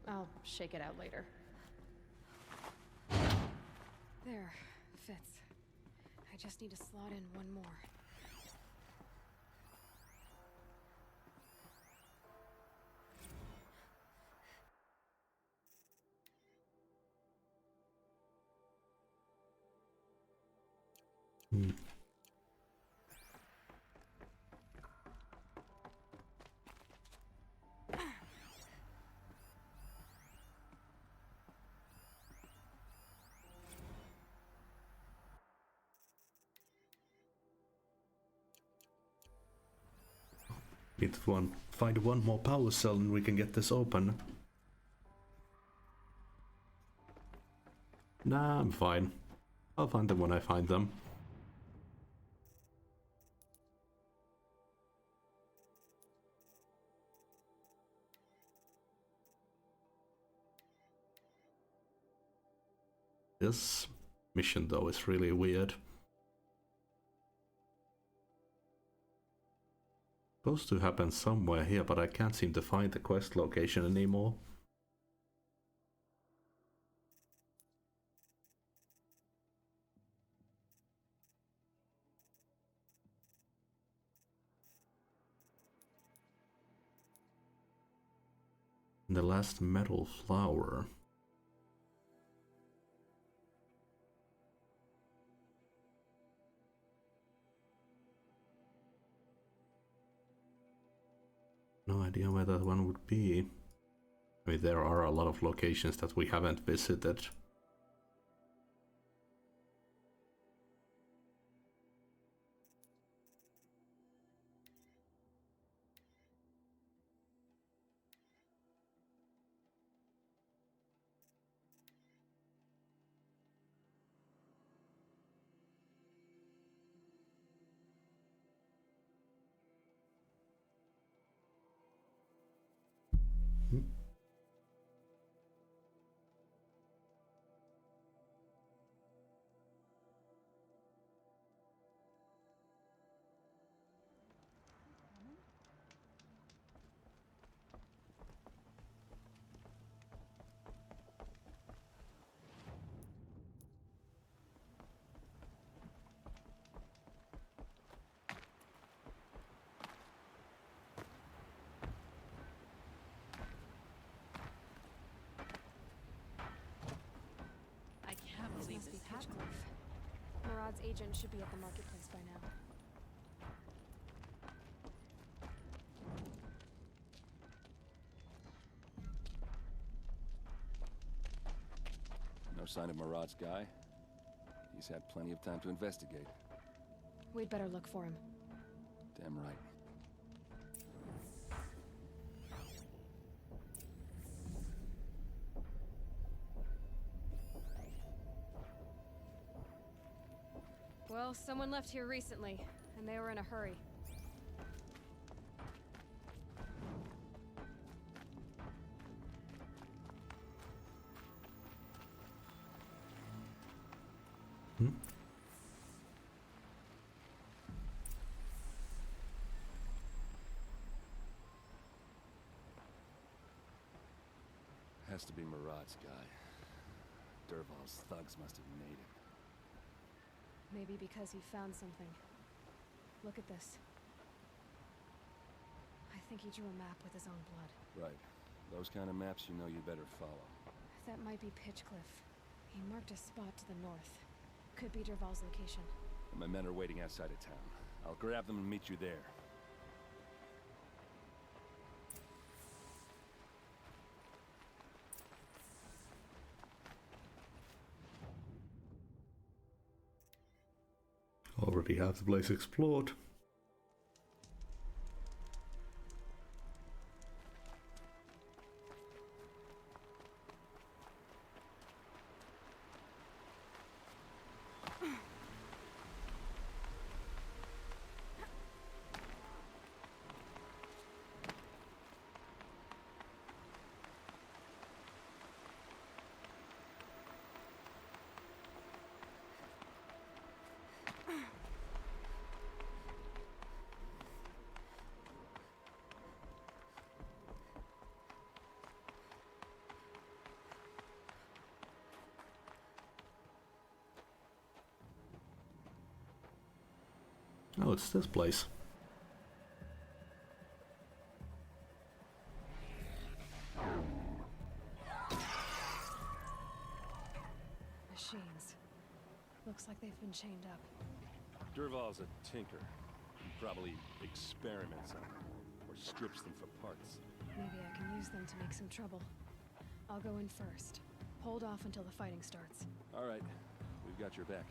I'll shake it out later. There, fits. I just need to slot in one more. Need to find one more power cell and we can get this open. Nah, I'm fine. I'll find them when I find them. This mission though is really weird. Supposed to happen somewhere here, but I can't seem to find the quest location anymore. The last metal flower. No idea where that one would be. I mean, there are a lot of locations that we haven't visited. Must be Pitchcliff. Murad's agent should be at the marketplace by now. No sign of Murad's guy? He's had plenty of time to investigate. We'd better look for him. Damn right. Well, someone left here recently, and they were in a hurry. Has to be Murad's guy. Dervahl's thugs must have made him. Maybe because he found something. Look at this. I think he drew a map with his own blood. Right. Those kind of maps you know you better follow. That might be Pitchcliff. He marked a spot to the north. Could be Dervahl's location. My men are waiting outside of town. I'll grab them and meet you there. Already have the place explored. Oh, it's this place. Machines. Looks like they've been chained up. Dervahl's a tinker. He probably experiments on them, or strips them for parts. Maybe I can use them to make some trouble. I'll go in first. Hold off until the fighting starts. All right, we've got your back.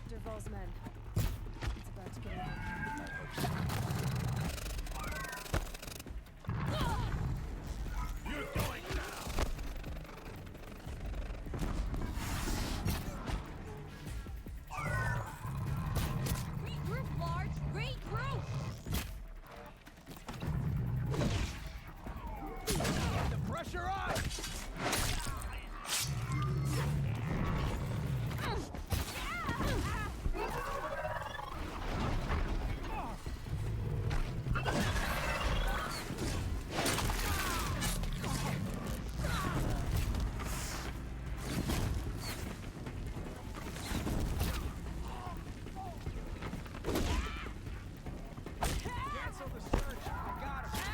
Dervahl's men. It's about to get over. You're going now! Regroup, Large! Regroup! The pressure on! Cancel the search! I got him!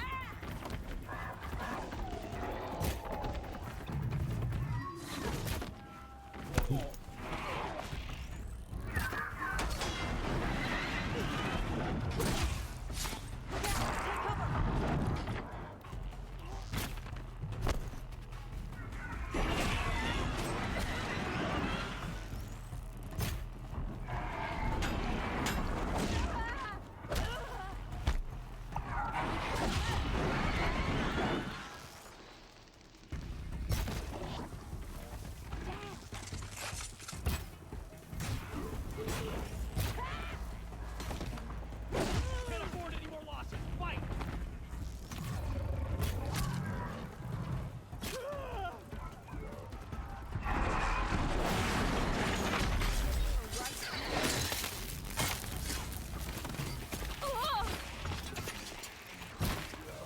Can't afford any more losses! Fight!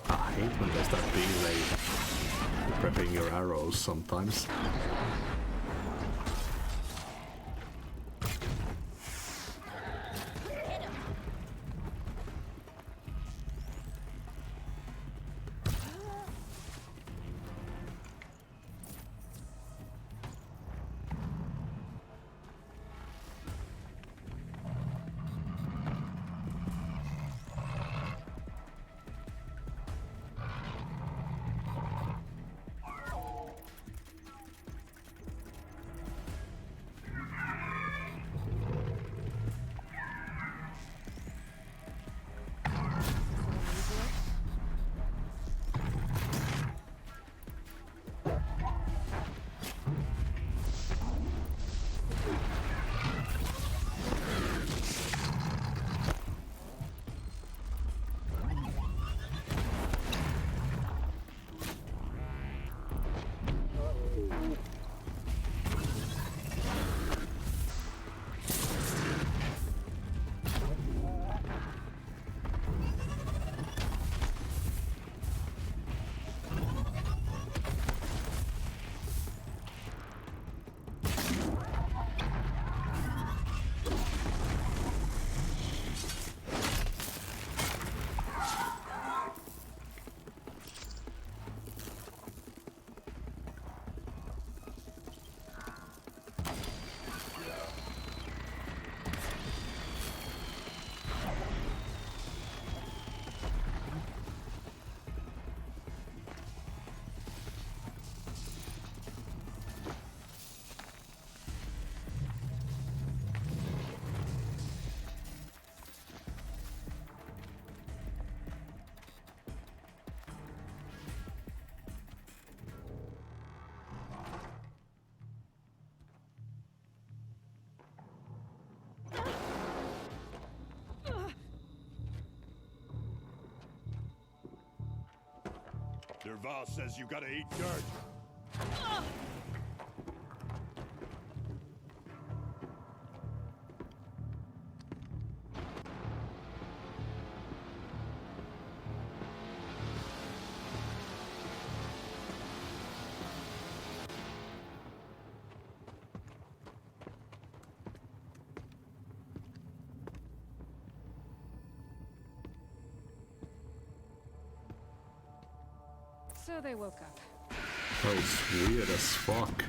I hate when they start being late. Prepping your arrows sometimes. Derval says you gotta eat dirt. So they woke up. That was weird as fuck.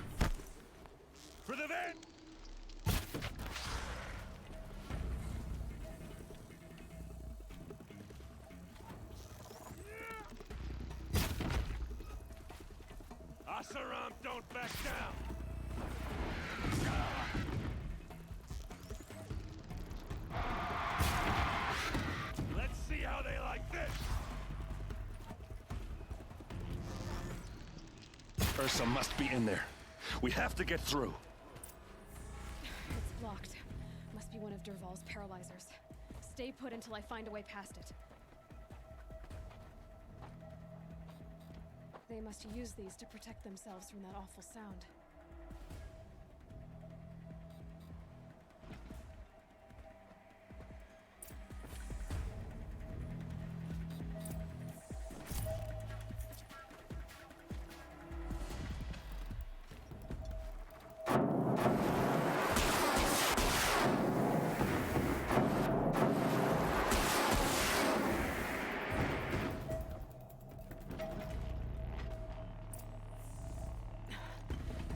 For the van! Asaram, don't back down! Let's see how they like this! Ursa must be in there. We have to get through. It's blocked. Must be one of Derval's paralyzers. Stay put until I find a way past it. They must use these to protect themselves from that awful sound.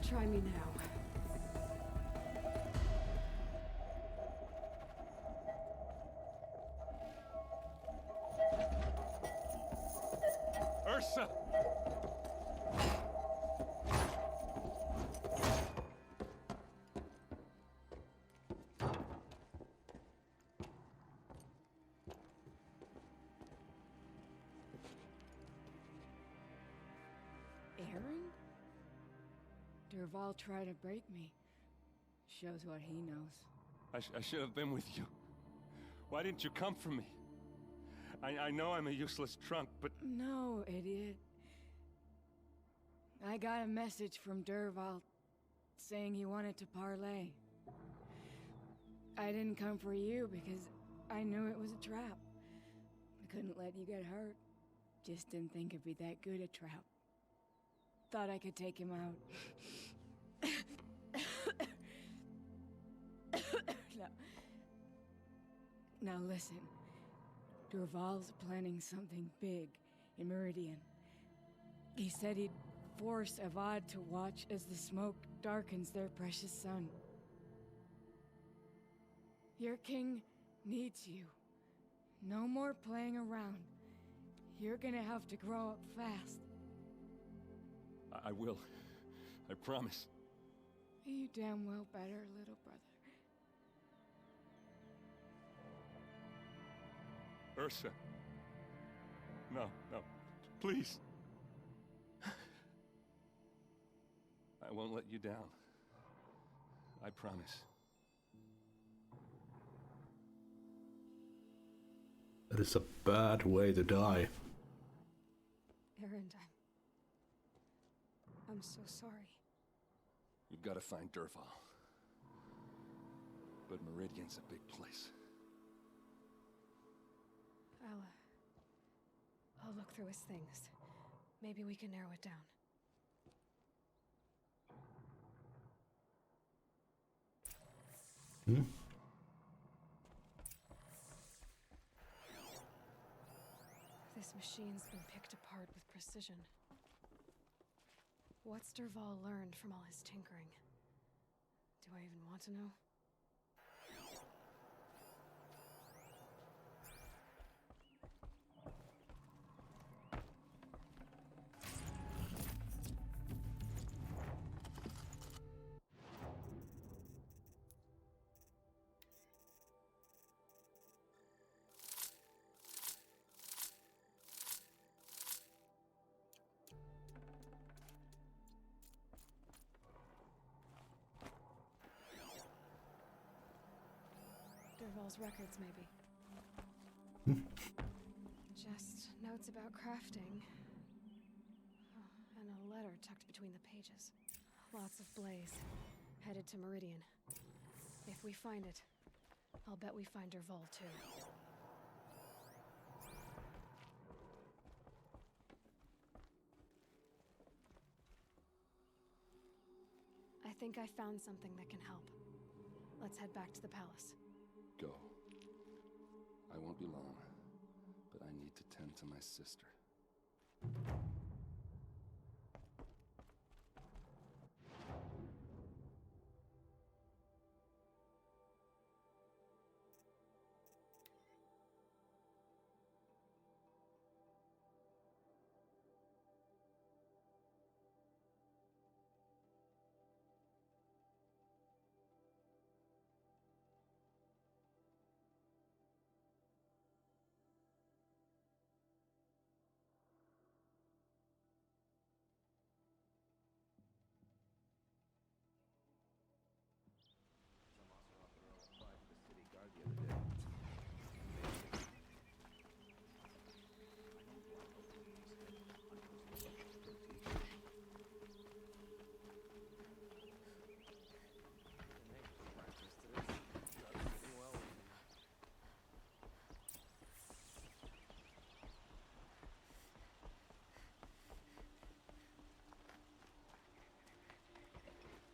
Try me now. Ursa! Aaron? Derval tried to break me. Shows what he knows. I should have been with you. Why didn't you come for me? I know I'm a useless trunk, but... No, idiot. I got a message from Derval saying he wanted to parlay. I didn't come for you because I knew it was a trap. I couldn't let you get hurt. Just didn't think it'd be that good a trap. Thought I could take him out. Now listen. Derval's planning something big in Meridian. He said he'd force Avad to watch as the smoke darkens their precious sun. Your king needs you. No more playing around. You're gonna have to grow up fast. I will. I promise. You damn well better, little brother. Ursa. No, no. Please. I won't let you down. I promise. That is a bad way to die. Erend, I'm so sorry. You've got to find Derval. But Meridian's a big place. I'll look through his things. Maybe we can narrow it down. This machine's been picked apart with precision. What's Derval learned from all his tinkering? Do I even want to know? Derval's records, maybe. Just notes about crafting. And a letter tucked between the pages. Lots of Blaze. Headed to Meridian. If we find it, I'll bet we find Dervahl too. I think I found something that can help. Let's head back to the palace. Go. I won't be long, but I need to tend to my sister.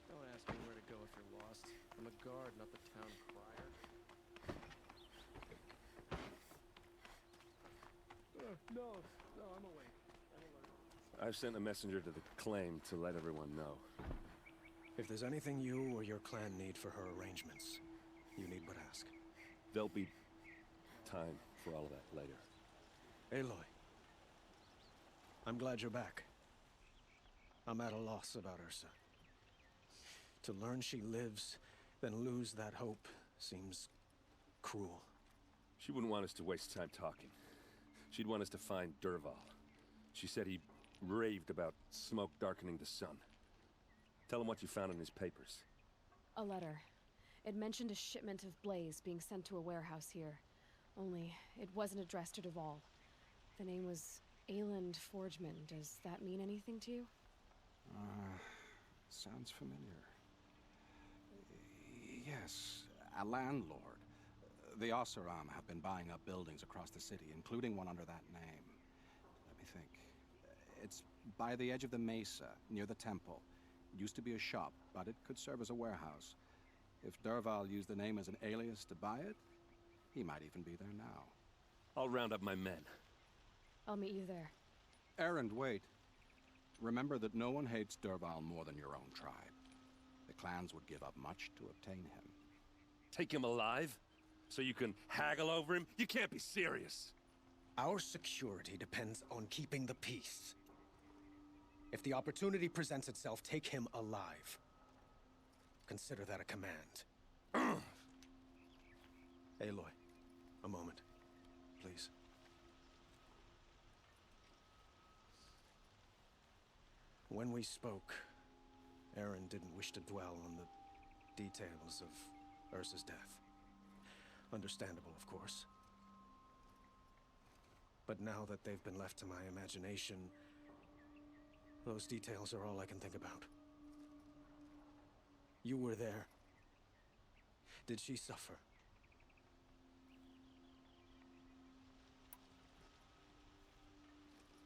Don't ask me where to go if you're lost. I'm a guard, not the town crier. No, I'm awake. I've sent a messenger to the claim to let everyone know. If there's anything you or your clan need for her arrangements, you need but ask. There'll be time for all of that later. Aloy, I'm glad you're back. I'm at a loss about Ursa. To learn she lives, then lose that hope seems cruel. She wouldn't want us to waste time talking. She'd want us to find Dervahl. She said he raved about smoke darkening the sun. Tell him what you found in his papers. A letter. It mentioned a shipment of Blaze being sent to a warehouse here. Only, it wasn't addressed to Dervahl. The name was Ayland Forgeman. Does that mean anything to you? Sounds familiar. Yes, a landlord. The Oseram have been buying up buildings across the city, including one under that name. Let me think. It's by the edge of the mesa, near the temple. It used to be a shop, but it could serve as a warehouse. If Dervahl used the name as an alias to buy it, he might even be there now. I'll round up my men. I'll meet you there. Erend, wait. Remember that no one hates Dervahl more than your own tribe. The clans would give up much to obtain him. Take him alive? So you can haggle over him? You can't be serious. Our security depends on keeping the peace. If the opportunity presents itself, take him alive. Consider that a command. Aloy, a moment, please. When we spoke, Erend didn't wish to dwell on the details of Ursa's death. Understandable, of course. But now that they've been left to my imagination, those details are all I can think about. You were there. Did she suffer?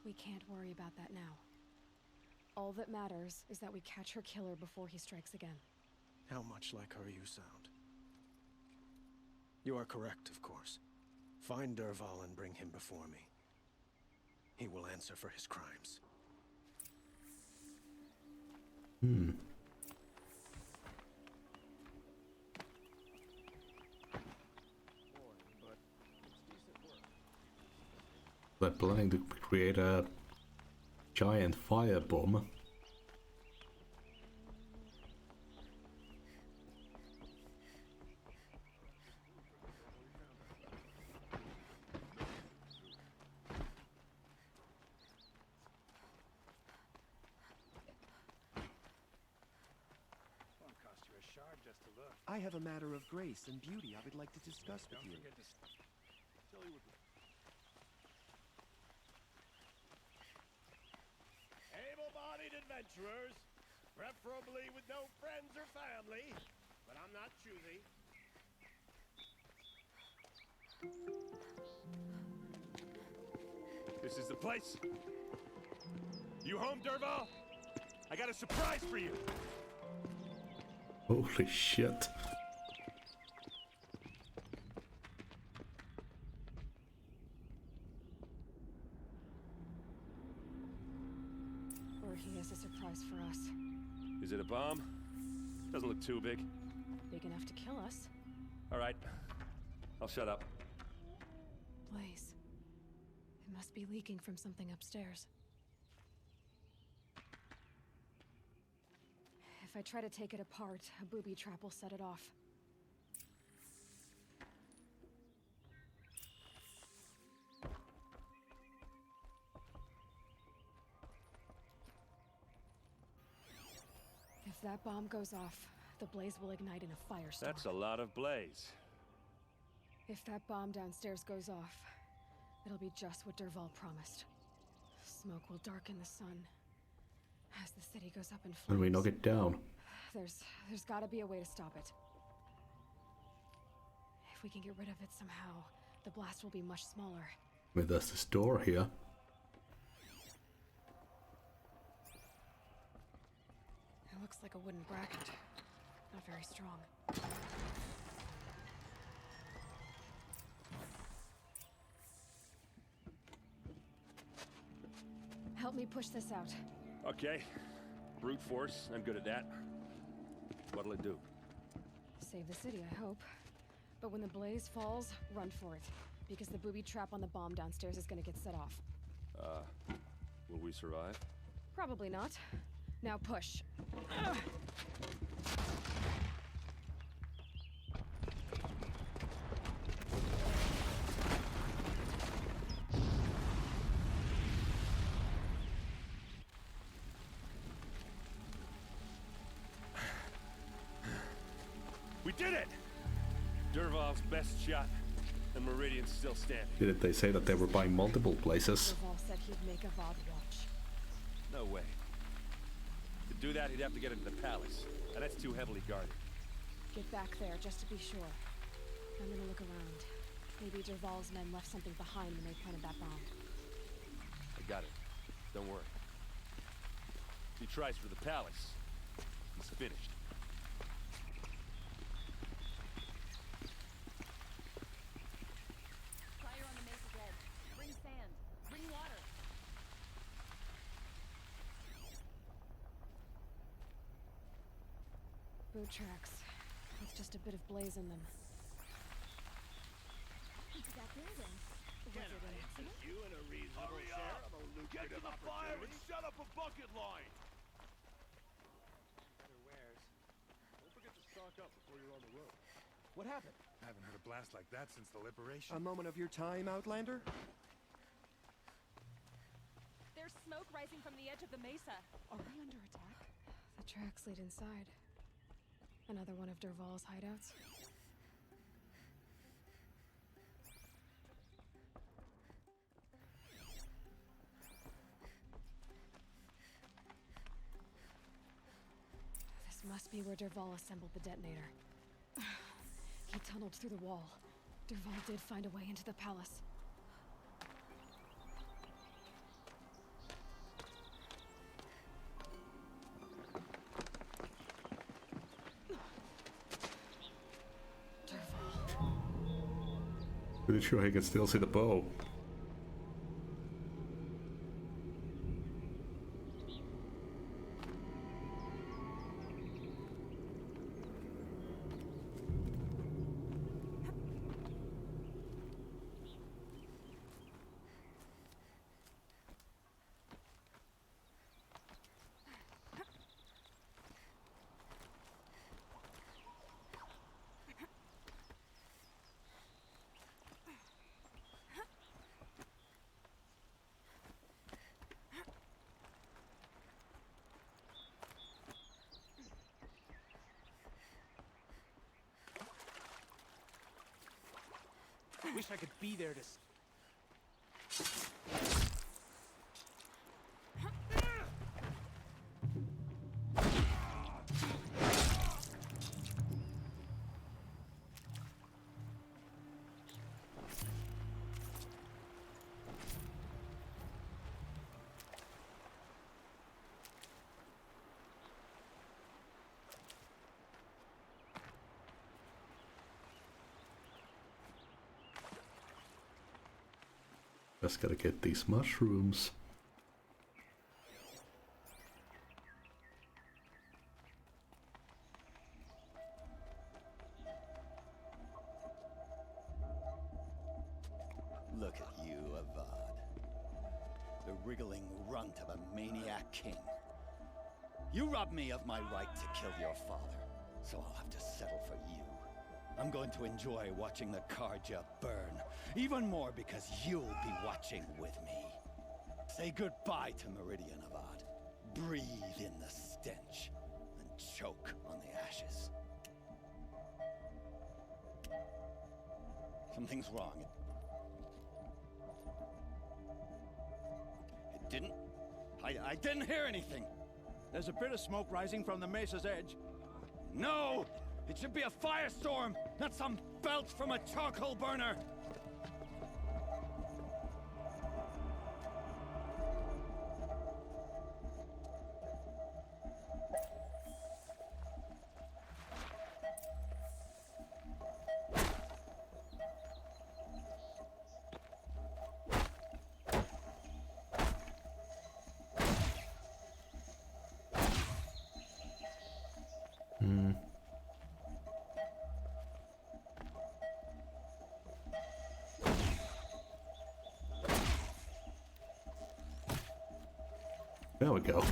We can't worry about that now. All that matters is that we catch her killer before he strikes again. How much like her you sound. You are correct, of course. Find Dervahl and bring him before me. He will answer for his crimes. They're planning to create a giant firebomb. I have a matter of grace and beauty I would like to discuss with you. Able-bodied adventurers. Preferably with no friends or family. But I'm not choosy. This is the place. You home, Dervahl? I got a surprise for you. Holy shit. Or he has a surprise for us. Is it a bomb? Doesn't look too big. Big enough to kill us. All right. I'll shut up. Blaze. It must be leaking from something upstairs. If I try to take it apart, a booby trap will set it off. If that bomb goes off, the blaze will ignite in a firestorm. That's a lot of blaze. If that bomb downstairs goes off, it'll be just what Dervahl promised. Smoke will darken the sun as the city goes up in flames. And we knock it down. There's gotta be a way to stop it. If we can get rid of it somehow, the blast will be much smaller. I mean, there's this door here. It looks like a wooden bracket. Not very strong. Help me push this out. Okay. Brute force, I'm good at that. What'll it do? Save the city, I hope. But when the blaze falls, run for it. Because the booby trap on the bomb downstairs is gonna get set off. Will we survive? Probably not. Now push. We did it! Dervahl's best shot. The Meridian's still standing. Didn't they say that they were buying multiple places? Dervahl said he'd make a Vought watch. No way. To do that, he'd have to get into the palace. And that's too heavily guarded. Get back there, just to be sure. I'm gonna look around. Maybe Dervahl's men left something behind when they planted that bomb. I got it. Don't worry. If he tries for the palace, he's finished. Fire on the Mesa's edge. Bring sand. Bring water. Boot tracks. With just a bit of blaze in them. That building. Can I interest you in a reasonable share of a lucrative opportunity? Set up a bucket line! Other wares. Don't forget to stock up before you're on the road. What happened? I haven't heard a blast like that since the liberation. A moment of your time, Outlander? There's smoke rising from the edge of the mesa. Are we under attack? The tracks lead inside. Another one of Dervahl's hideouts. This must be where Dervahl assembled the detonator. He tunneled through the wall. Dervahl did find a way into the palace. Pretty sure he can still see the bow. Wish I could be there to... Just gotta get these mushrooms. Look at you, Avad. The wriggling runt of a maniac king. You robbed me of my right to kill your father, so I'll have to settle for you. I'm going to enjoy watching the Carja burn, even more because you'll be watching with me. Say goodbye to Meridian, Avad. Breathe in the stench, and choke on the ashes. Something's wrong. It didn't... I didn't hear anything. There's a bit of smoke rising from the mesa's edge. No! It should be a firestorm, not some belch from a charcoal burner! There we go.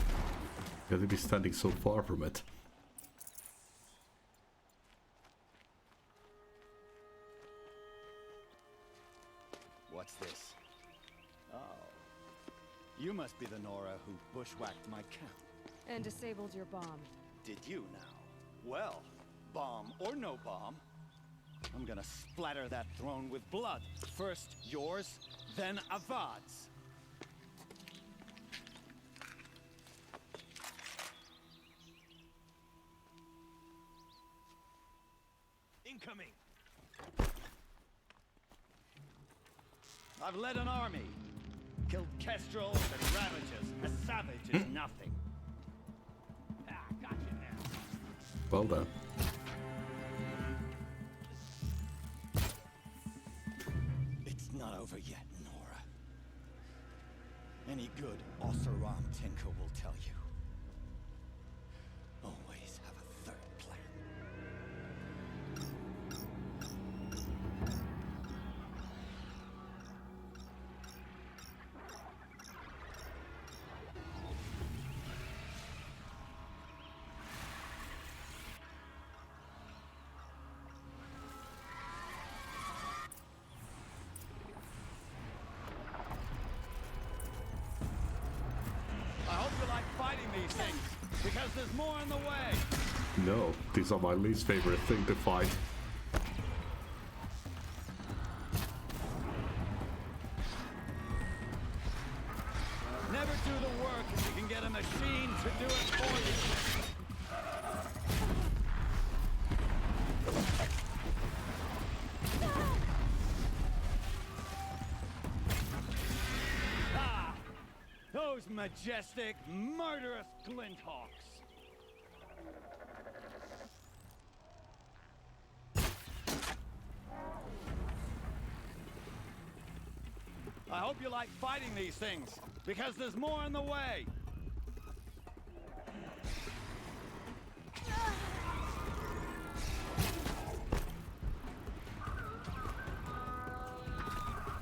Gotta be standing so far from it. What's this? Oh. You must be the Nora who bushwhacked my camp. And disabled your bomb. Did you now? Well, bomb or no bomb, I'm gonna splatter that throne with blood. First yours, then Avad's. Incoming! I've led an army. Killed kestrels and ravages. A savage is nothing. Ah, gotcha now. Well done. It's not over yet, Nora. Any good Oseram tinker will tell you. Always have a third plan. I hope you like fighting these things, because there's more on the way. No, these are my least favorite thing to fight. Never do the work if you can get a machine to do it for you. Ah! Those majestic, murderous Glinthawks! I hope you like fighting these things, because there's more on the way.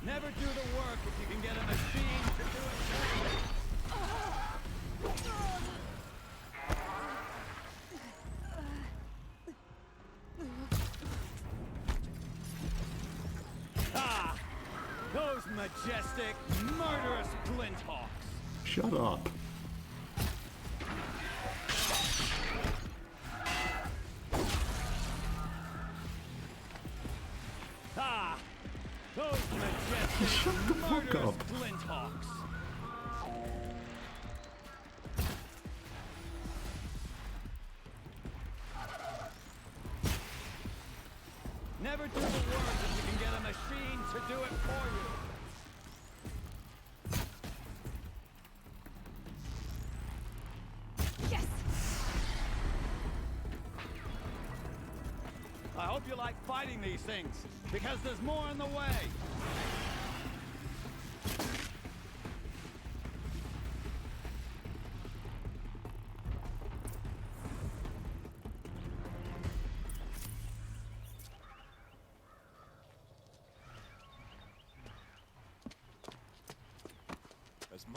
Never do the work if you can get a machine to do it for you. Ah! Those majestic, murderous Glinthawks! Shut up. Ah! Those majestic, Shut the fuck murderous up. Glinthawks! Never do the work if you can get a machine to do it for you. Yes! I hope you like fighting these things, because there's more on the way.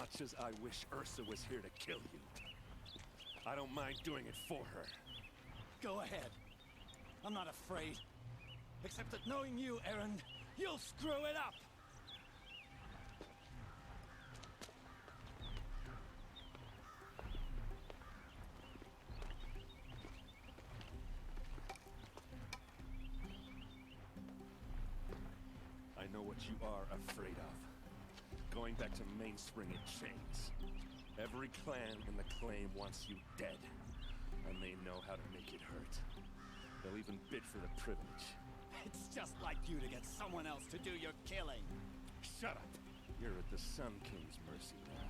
much as I wish Ursa was here to kill you, I don't mind doing it for her. Go ahead. I'm not afraid. Except that knowing you, Erend, you'll screw it up! I know what you are afraid of. Going back to Mainspring in chains. Every clan in the claim wants you dead. And they know how to make it hurt. They'll even bid for the privilege. It's just like you to get someone else to do your killing. Shut up! You're at the Sun King's mercy now.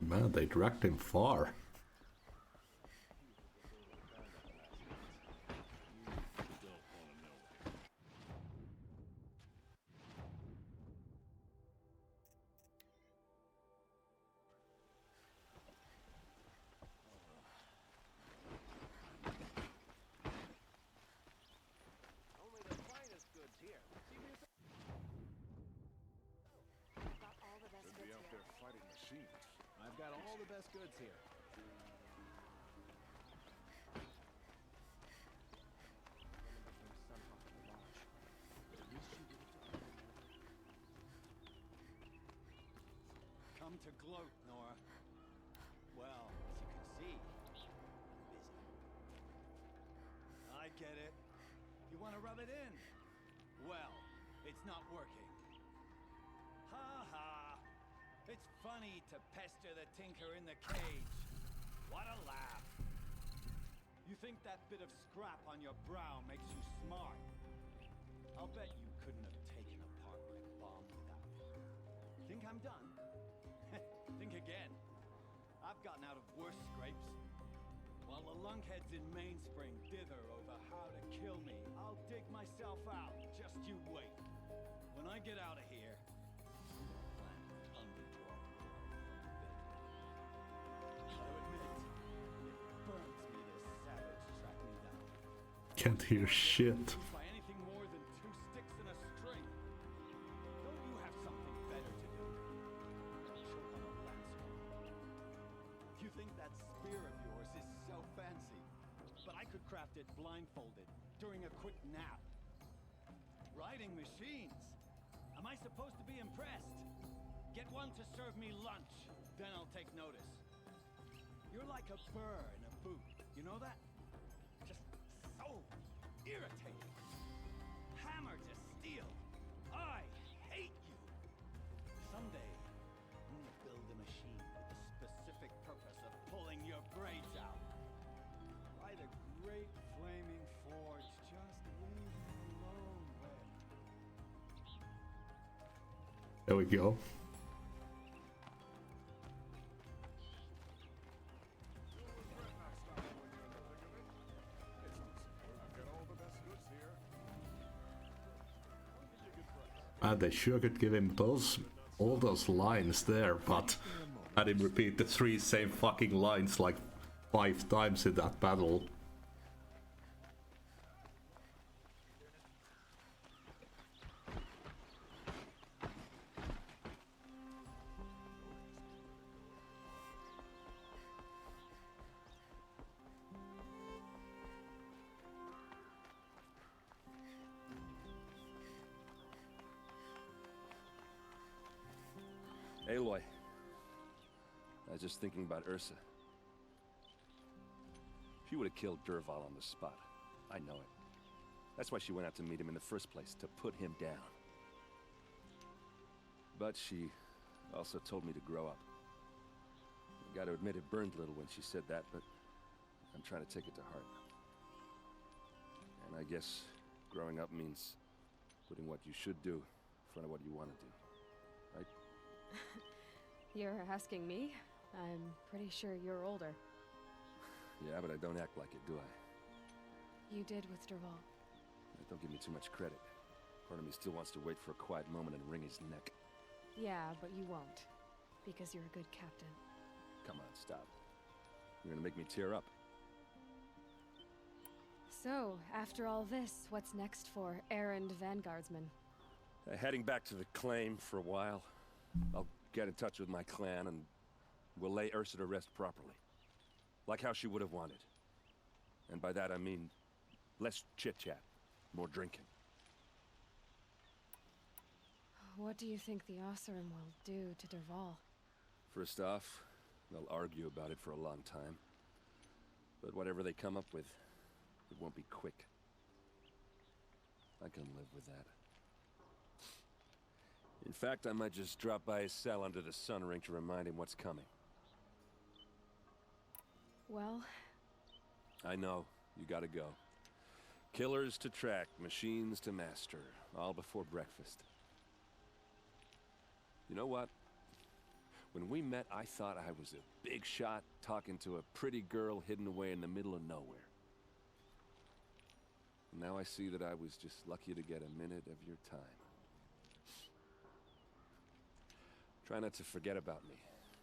Man, they dragged him far. I've got all the best goods here. Come to gloat, Nora. Well, as you can see, I'm busy. I get it. You want to rub it in? Well, it's not working. Ha ha! It's funny to pester the tinker in the cage. What a laugh. You think that bit of scrap on your brow makes you smart? I'll bet you couldn't have taken apart my bomb without it. Think I'm done? Think again. I've gotten out of worse scrapes. While the lunkheads in Mainspring dither over how to kill me, I'll dig myself out. Just you wait. When I get out of here, Can't hear shit. by anything more than two sticks and a string. Don't you have something better to do? Choke on a landscape. You think that spear of yours is so fancy, but I could craft it blindfolded during a quick nap. Riding machines. Am I supposed to be impressed? Get one to serve me lunch, then I'll take notice. You're like a burr in a boot. You know that? Just so irritating. Hammer to steel. I hate you. Someday, I'm gonna build a machine with the specific purpose of pulling your brains out. By the great flaming forge, just leave me alone, Red. There we go. They sure could give him all those lines there, but had him repeat the 3 same fucking lines like 5 times in that battle. Aloy. I was just thinking about Ursa. She would have killed Dervahl on the spot. I know it. That's why she went out to meet him in the first place, to put him down. But she also told me to grow up. I gotta admit it burned a little when she said that, but I'm trying to take it to heart. And I guess growing up means putting what you should do in front of what you want to do, right? You're asking me? I'm pretty sure you're older. Yeah, but I don't act like it, do I? You did with Dervahl. Don't give me too much credit. Part of me still wants to wait for a quiet moment and wring his neck. Yeah, but you won't. Because you're a good captain. Come on, stop. You're gonna make me tear up. So, after all this, what's next for errand vanguardsman? Heading back to the claim for a while. I'll get in touch with my clan and we'll lay Ursa to rest properly. Like how she would have wanted. And by that I mean less chit-chat, more drinking. What do you think the Oseram will do to Dervahl? First off, they'll argue about it for a long time. But whatever they come up with, it won't be quick. I can live with that. In fact, I might just drop by his cell under the sun ring to remind him what's coming. Well... I know. You gotta go. Killers to track, machines to master. All before breakfast. You know what? When we met, I thought I was a big shot talking to a pretty girl hidden away in the middle of nowhere. Now I see that I was just lucky to get a minute of your time. Try not to forget about me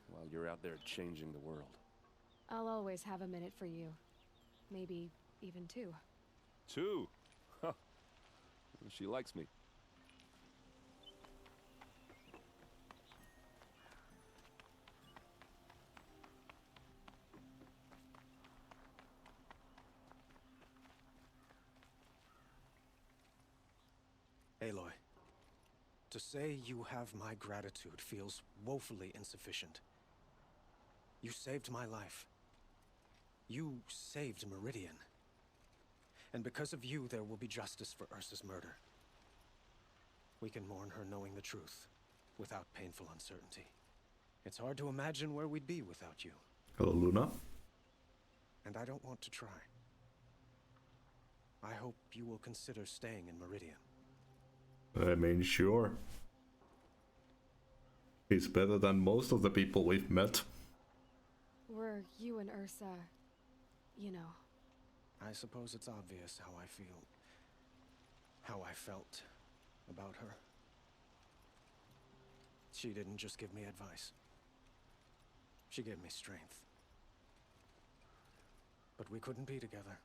while you're out there changing the world. I'll always have a minute for you. Maybe even two. Two? Huh. She likes me. Aloy, to say you have my gratitude feels woefully insufficient. You saved my life. You saved Meridian. And because of you, there will be justice for Ursa's murder. We can mourn her knowing the truth, without painful uncertainty. It's hard to imagine where we'd be without you. Hello, Luna. And I don't want to try. I hope you will consider staying in Meridian. I mean, sure. He's better than most of the people we've met. Were you and Ursa, you know... I suppose it's obvious how I feel. How I felt about her. She didn't just give me advice. She gave me strength. But we couldn't be together.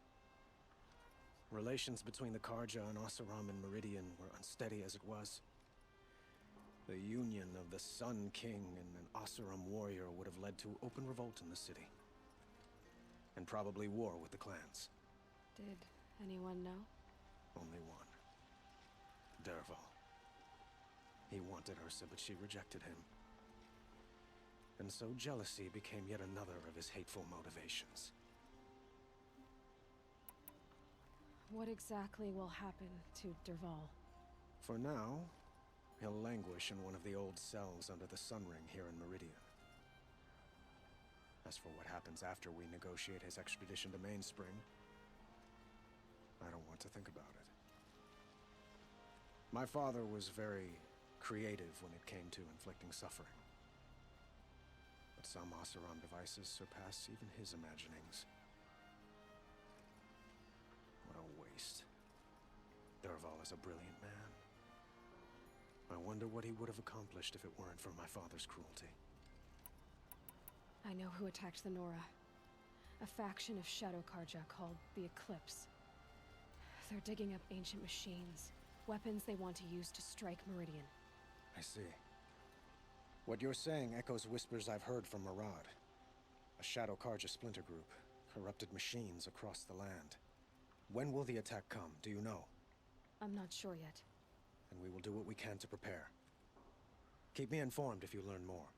Relations between the Carja and Oseram and Meridian were unsteady as it was. The union of the Sun King and an Oseram warrior would have led to open revolt in the city. And probably war with the clans. Did anyone know? Only one. Dervahl. He wanted Ursa, but she rejected him. And so jealousy became yet another of his hateful motivations. What exactly will happen to Dervahl? For now, he'll languish in one of the old cells under the Sun Ring here in Meridian. As for what happens after we negotiate his extradition to Mainspring, I don't want to think about it. My father was very creative when it came to inflicting suffering. But some Oseram devices surpass even his imaginings. What a waste. Dervahl is a brilliant man. I wonder what he would have accomplished if it weren't for my father's cruelty. I know who attacked the Nora. A faction of Shadow Carja called the Eclipse. They're digging up ancient machines, weapons they want to use to strike Meridian. I see. What you're saying echoes whispers I've heard from Murad. A Shadow Carja splinter group, corrupted machines across the land. When will the attack come, do you know? I'm not sure yet. And we will do what we can to prepare. Keep me informed if you learn more.